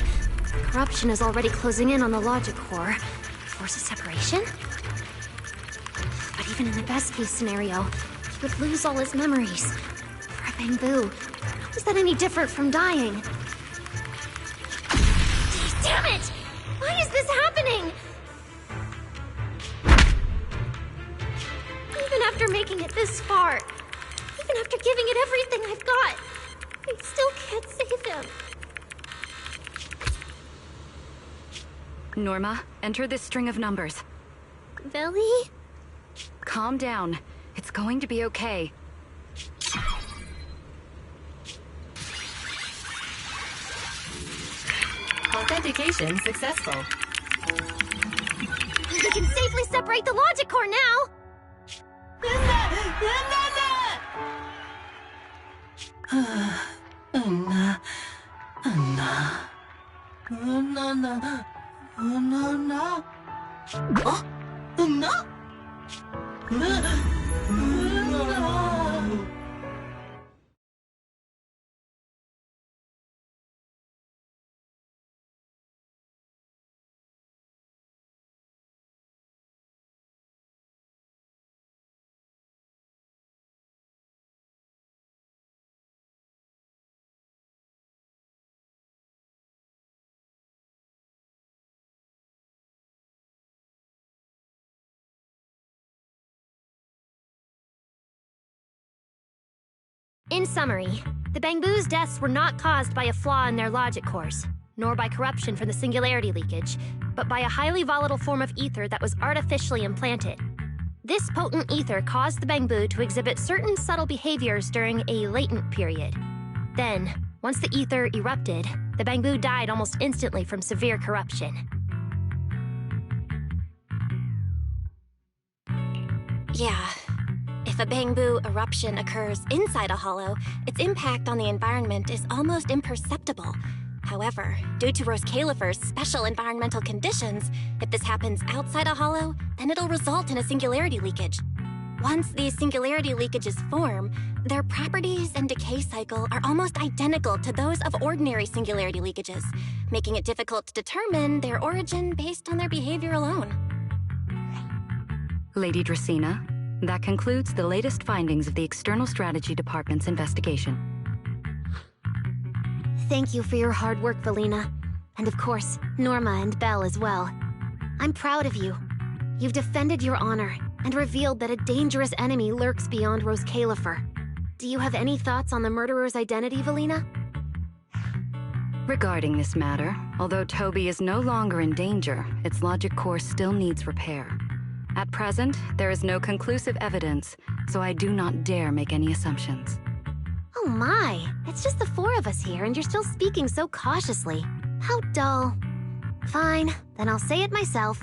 Corruption is already closing in on the logic core. Force a separation? But even in the best case scenario, he would lose all his memories. For a Bamboo, how is that any different from dying? Damn it! Why is this happening? Even after making it this far, even after giving it everything I've got, I still can't save him. Norma, enter this string of numbers. Billy? Calm down. It's going to be okay. Authentication successful. We can safely separate the logic core now! In summary, the Bamboo's deaths were not caused by a flaw in their logic cores, nor by corruption from the singularity leakage, but by a highly volatile form of ether that was artificially implanted. This potent ether caused the Bamboo to exhibit certain subtle behaviors during a latent period. Then, once the ether erupted, the Bamboo died almost instantly from severe corruption. Yeah. If a Bamboo eruption occurs inside a hollow, its impact on the environment is almost imperceptible. However, due to Rose Califer's special environmental conditions, if this happens outside a hollow, then it'll result in a singularity leakage. Once these singularity leakages form, their properties and decay cycle are almost identical to those of ordinary singularity leakages, making it difficult to determine their origin based on their behavior alone. Lady Dracena, that concludes the latest findings of the External Strategy Department's investigation. Thank you for your hard work, Valina. And of course, Norma and Belle as well. I'm proud of you. You've defended your honor and revealed that a dangerous enemy lurks beyond Rose Califer. Do you have any thoughts on the murderer's identity, Valina? Regarding this matter, although Toby is no longer in danger, its logic core still needs repair. At present, there is no conclusive evidence, so I do not dare make any assumptions. Oh my, it's just the four of us here and you're still speaking so cautiously. How dull. Fine, then I'll say it myself.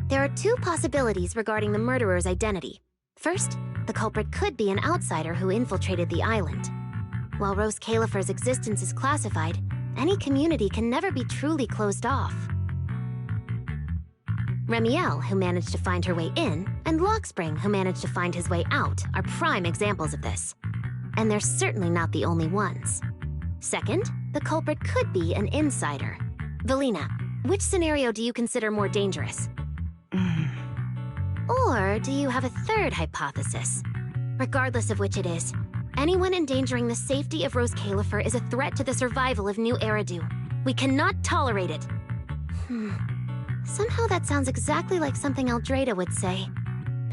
There are two possibilities regarding the murderer's identity. First, the culprit could be an outsider who infiltrated the island. While Rose Califer's existence is classified, any community can never be truly closed off. Remiel, who managed to find her way in, and Lockspring, who managed to find his way out, are prime examples of this. And they're certainly not the only ones. Second, the culprit could be an insider. Valina, which scenario do you consider more dangerous? Or do you have a third hypothesis? Regardless of which it is, anyone endangering the safety of Rose Califer is a threat to the survival of New Eridu. We cannot tolerate it. Somehow that sounds exactly like something Eldrada would say.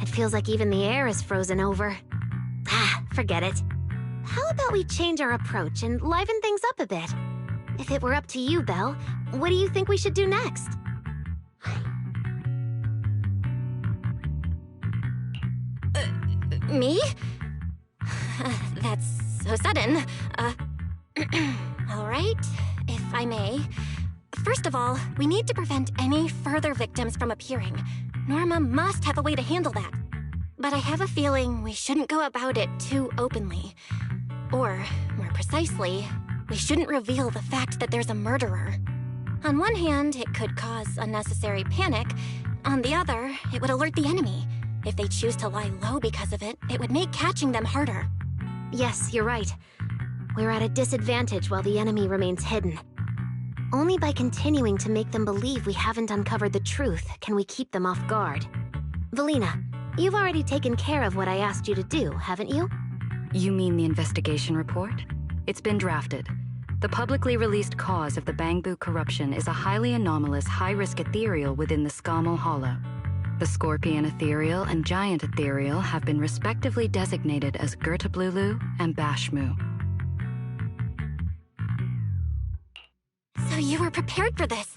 It feels like even the air is frozen over. Forget it. How about we change our approach and liven things up a bit? If it were up to you, Belle, what do you think we should do next? Me? That's so sudden. All right, if I may. First of all, we need to prevent any further victims from appearing. Norma must have a way to handle that. But I have a feeling we shouldn't go about it too openly. Or, more precisely, we shouldn't reveal the fact that there's a murderer. On one hand, it could cause unnecessary panic. On the other, it would alert the enemy. If they choose to lie low because of it, it would make catching them harder. Yes, you're right. We're at a disadvantage while the enemy remains hidden. Only by continuing to make them believe we haven't uncovered the truth can we keep them off guard. Valina, you've already taken care of what I asked you to do, haven't you? You mean the investigation report? It's been drafted. The publicly released cause of the Bangbu corruption is a highly anomalous, high-risk ethereal within the Scamal Hollow. The Scorpion Ethereal and Giant Ethereal have been respectively designated as Gertablulu and Bashmu. So you were prepared for this?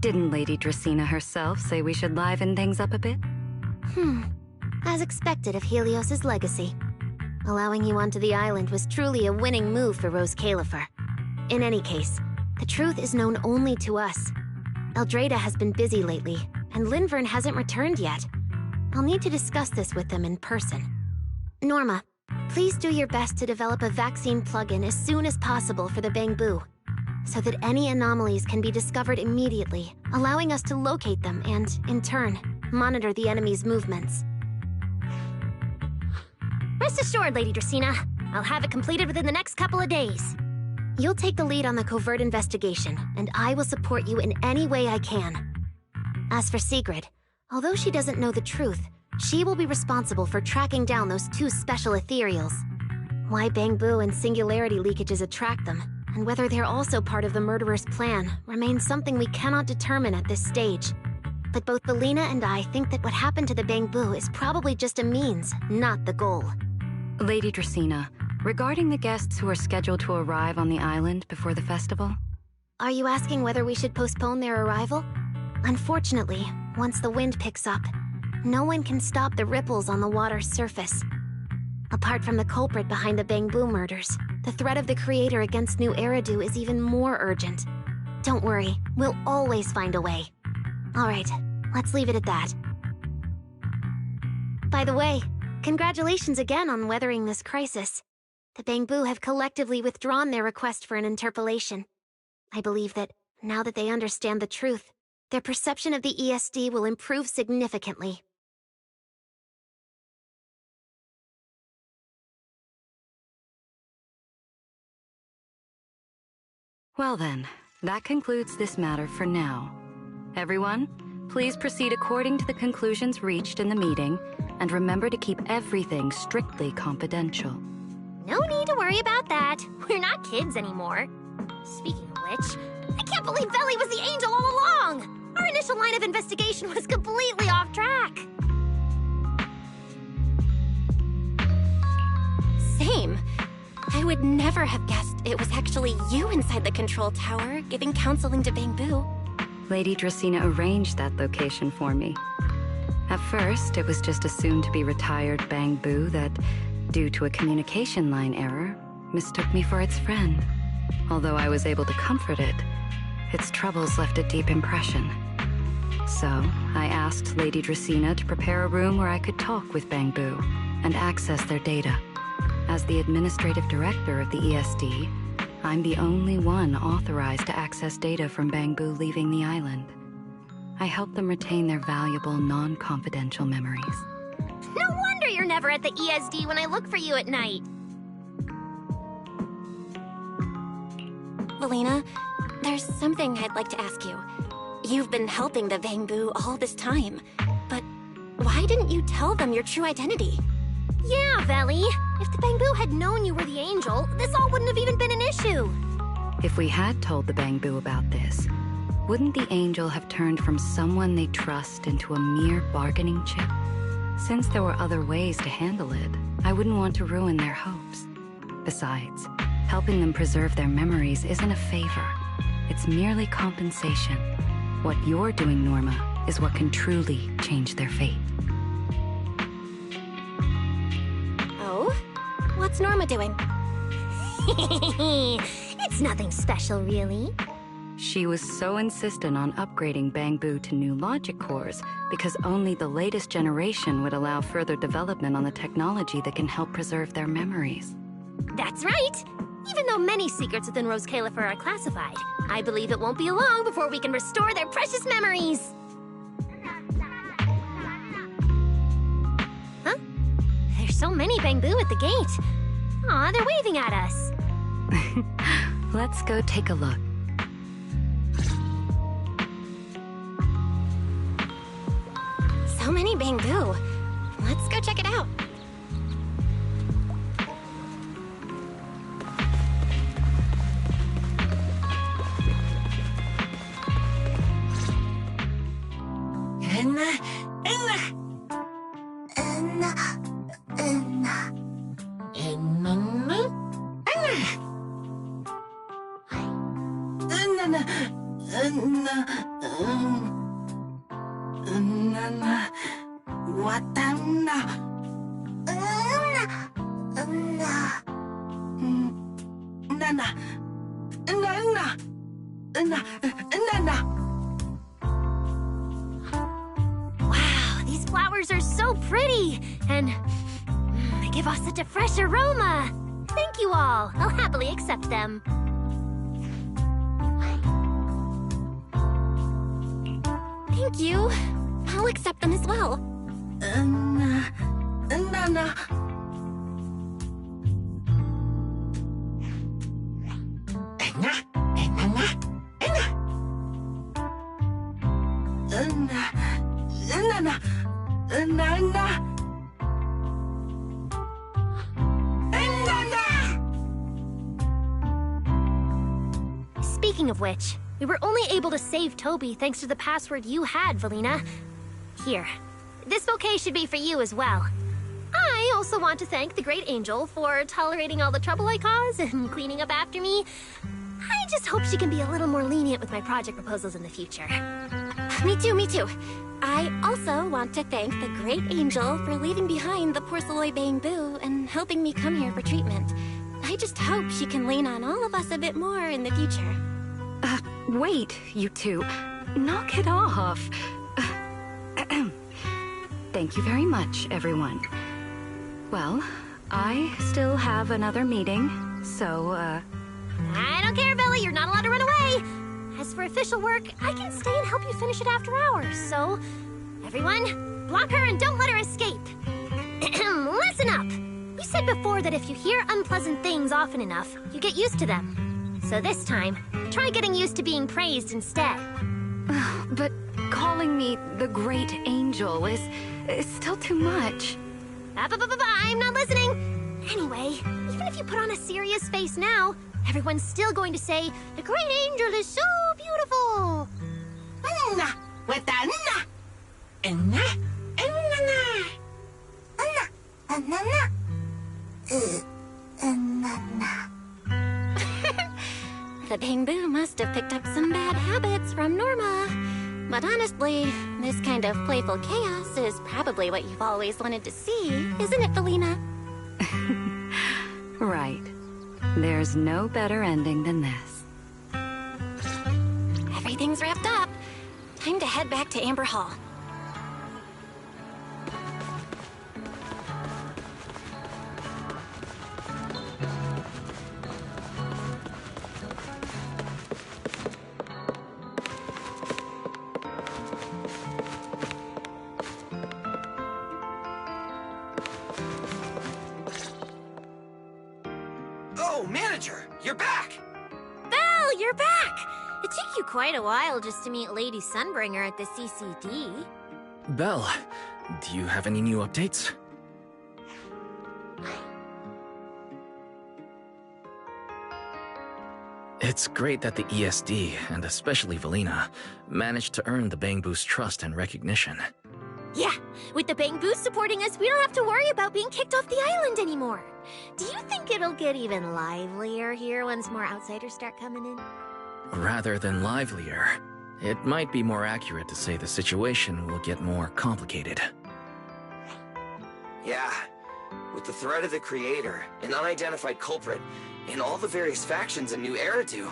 Didn't Lady Dracena herself say we should liven things up a bit? As expected of Helios's legacy. Allowing you onto the island was truly a winning move for Rose Califer. In any case, the truth is known only to us. Eldrada has been busy lately, and Linvern hasn't returned yet. I'll need to discuss this with them in person. Norma, please do your best to develop a vaccine plugin as soon as possible for the Bangbu, so that any anomalies can be discovered immediately, allowing us to locate them and, in turn, monitor the enemy's movements. Rest assured, Lady Dracena. I'll have it completed within the next couple of days. You'll take the lead on the covert investigation, and I will support you in any way I can. As for Sigrid, although she doesn't know the truth, she will be responsible for tracking down those two special ethereals. Why Bangbu and singularity leakages attract them, and whether they're also part of the murderer's plan, remains something we cannot determine at this stage. But both Valina and I think that what happened to the Bangbu is probably just a means, not the goal. Lady Dracena, regarding the guests who are scheduled to arrive on the island before the festival? Are you asking whether we should postpone their arrival? Unfortunately, once the wind picks up, no one can stop the ripples on the water's surface. Apart from the culprit behind the Bangbu murders, the threat of the Creator against New Eridu is even more urgent. Don't worry, we'll always find a way. Alright, let's leave it at that. By the way, congratulations again on weathering this crisis. The Bangbu have collectively withdrawn their request for an interpolation. I believe that, now that they understand the truth, their perception of the ESD will improve significantly. Well then, that concludes this matter for now. Everyone, please proceed according to the conclusions reached in the meeting, and remember to keep everything strictly confidential. No need to worry about that. We're not kids anymore. Speaking of which, I can't believe Belly was the angel all along! Our initial line of investigation was completely off track. Same. I would never have guessed it was actually you inside the control tower, giving counseling to Bangbu. Lady Dracena arranged that location for me. At first, it was just a soon-to-be-retired Bangbu that, due to a communication line error, mistook me for its friend. Although I was able to comfort it, its troubles left a deep impression. So, I asked Lady Dracena to prepare a room where I could talk with Bangbu and access their data. As the administrative director of the ESD, I'm the only one authorized to access data from Bangbu leaving the island. I help them retain their valuable, non-confidential memories. No wonder you're never at the ESD when I look for you at night. Valina, there's something I'd like to ask you. You've been helping the Vangbu all this time, but why didn't you tell them your true identity? Yeah, Veli. If the Bangbu had known you were the angel, this all wouldn't have even been an issue. If we had told the Bangbu about this, wouldn't the angel have turned from someone they trust into a mere bargaining chip? Since there were other ways to handle it, I wouldn't want to ruin their hopes. Besides, helping them preserve their memories isn't a favor. It's merely compensation. What you're doing, Norma, is what can truly change their fate. Oh? What's Norma doing? It's nothing special, really. She was so insistent on upgrading Bangbu to new logic cores because only the latest generation would allow further development on the technology that can help preserve their memories. That's right! Even though many secrets within Rose Califer are classified, I believe it won't be long before we can restore their precious memories! Huh? There's so many Bangbu at the gate. Aw, they're waving at us. Let's go take a look. So many Bangbu. Let's go check it out. Wow, these flowers are so pretty, and they give off such a fresh aroma. Thank you all. I'll happily accept them. Thank you. I'll accept them as well. Speaking of which, we were only able to save Toby thanks to the password you had, Valina. Here, this bouquet should be for you as well. I also want to thank the Great Angel for tolerating all the trouble I cause and cleaning up after me. I just hope she can be a little more lenient with my project proposals in the future. Me too, me too. I also want to thank the Great Angel for leaving behind the Porceloy Bangbu and helping me come here for treatment. I just hope she can lean on all of us a bit more in the future. Wait, you two. Knock it off. Thank you very much, everyone. Well, I still have another meeting, so, I don't care, Billy. You're not allowed to run away. As for official work, I can stay and help you finish it after hours, so... Everyone, block her and don't let her escape. Listen up. You said before that if you hear unpleasant things often enough, you get used to them. So this time, try getting used to being praised instead. But calling me the Great Angel is still too much. I'm not listening. Anyway, even if you put on a serious face now, everyone's still going to say, the Great Angel is so beautiful. The Bangbu must have picked up some bad habits from Norma. But honestly, this kind of playful chaos is probably what you've always wanted to see, isn't it, Valina? Right. There's no better ending than this. Everything's wrapped up. Time to head back to Amber Hall. you're back! Belle, you're back! It took you quite a while just to meet Lady Sunbringer at the CCD. Belle, do you have any new updates? It's great that the ESD, and especially Valina, managed to earn the Bangbu's trust and recognition. Yeah, with the Bangbu supporting us, we don't have to worry about being kicked off the island anymore. Do you think it'll get even livelier here once more outsiders start coming in? Rather than livelier, it might be more accurate to say the situation will get more complicated. Yeah, with the threat of the Creator, an unidentified culprit, and all the various factions in New Eridu.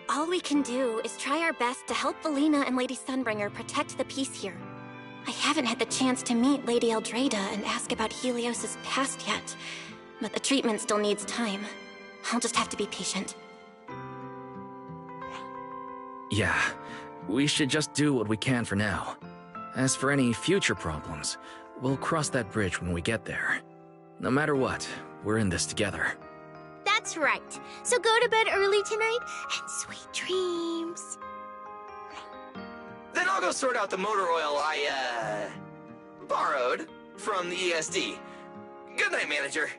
All we can do is try our best to help Valina and Lady Sunbringer protect the peace here. I haven't had the chance to meet Lady Eldrada and ask about Helios's past yet, but the treatment still needs time. I'll just have to be patient. Yeah, we should just do what we can for now. As for any future problems, we'll cross that bridge when we get there. No matter what, we're in this together. That's right. So go to bed early tonight, and sweet dreams. Then I'll go sort out the motor oil I, borrowed from the ESD. Good night, manager.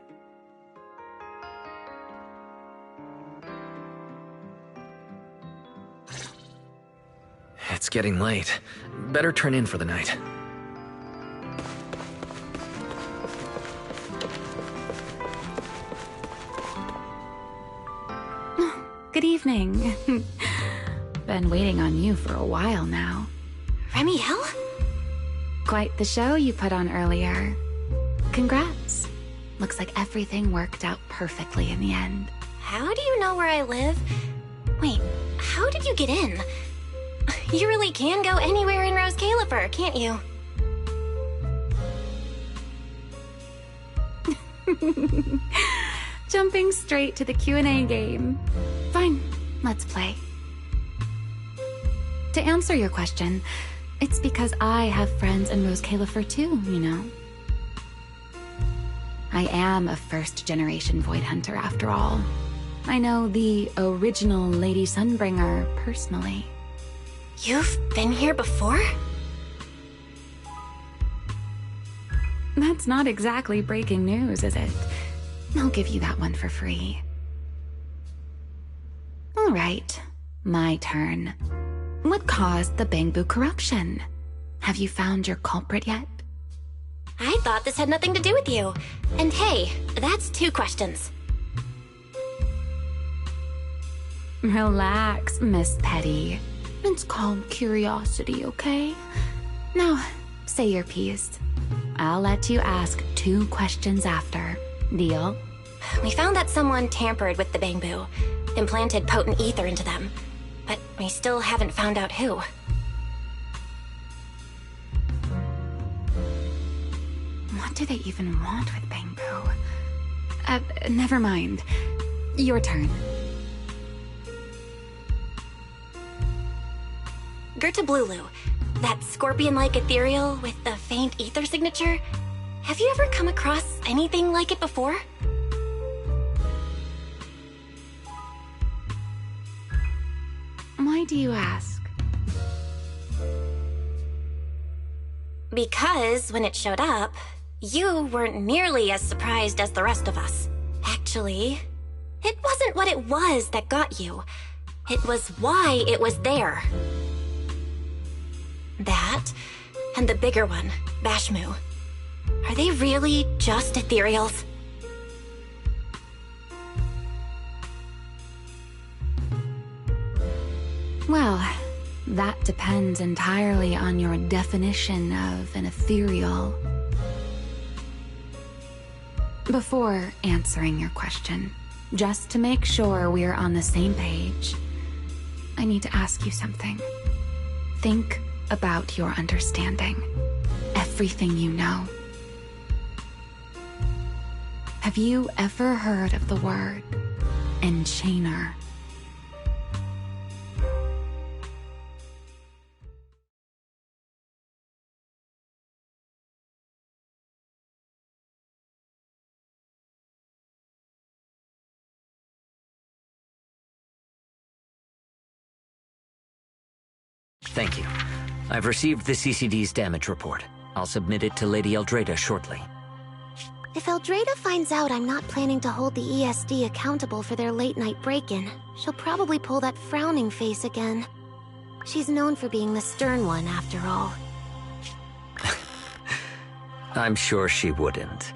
It's getting late. Better turn in for the night. Good evening. Been waiting on you for a while now. Remiel? Quite the show you put on earlier. Congrats. Looks like everything worked out perfectly in the end. How do you know where I live? Wait, how did you get in? You really can go anywhere in Rose Califer, can't you? Jumping straight to the Q&A game. Fine, let's play. To answer your question, it's because I have friends in Rose Califer too, you know. I am a first-generation Void Hunter after all. I know the original Lady Sunbringer personally. You've been here before? That's not exactly breaking news, is it? I'll give you that one for free. All right, my turn. What caused the Bangbu corruption? Have you found your culprit yet? I thought this had nothing to do with you. And hey, that's 2 questions. Relax, Miss Petty. It's called curiosity, okay? Now, say your piece. I'll let you ask 2 questions after. Deal? We found that someone tampered with the Bangbu, implanted potent ether into them, but we still haven't found out who. What do they even want with Bangbu? Never mind. Your turn. Gertablulu, that scorpion-like ethereal with the faint ether signature. Have you ever come across anything like it before? Why do you ask? Because when it showed up, you weren't nearly as surprised as the rest of us. Actually, it wasn't what it was that got you. It was why it was there. That, and the bigger one, Bashmu. Are they really just ethereals? Well, that depends entirely on your definition of an ethereal. Before answering your question, just to make sure we're on the same page, I need to ask you something. Think about your understanding. Everything you know. Have you ever heard of the word enchainer? Thank you. I've received the CCD's damage report. I'll submit it to Lady Eldrada shortly. If Eldrada finds out I'm not planning to hold the ESD accountable for their late-night break-in, she'll probably pull that frowning face again. She's known for being the stern one, after all. I'm sure she wouldn't.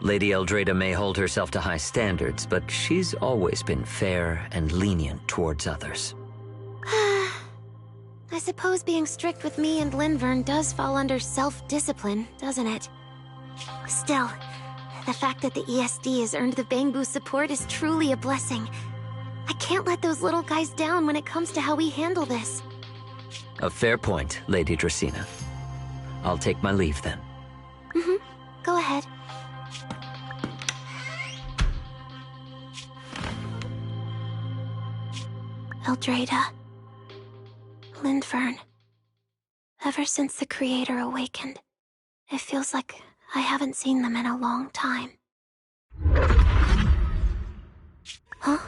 Lady Eldrada may hold herself to high standards, but she's always been fair and lenient towards others. I suppose being strict with me and Linvern does fall under self-discipline, doesn't it? Still, the fact that the ESD has earned the Bangbu support is truly a blessing. I can't let those little guys down when it comes to how we handle this. A fair point, Lady Dracena. I'll take my leave then. Go ahead. Eldrada. Linvern. Ever since the Creator awakened, it feels like I haven't seen them in a long time. Huh?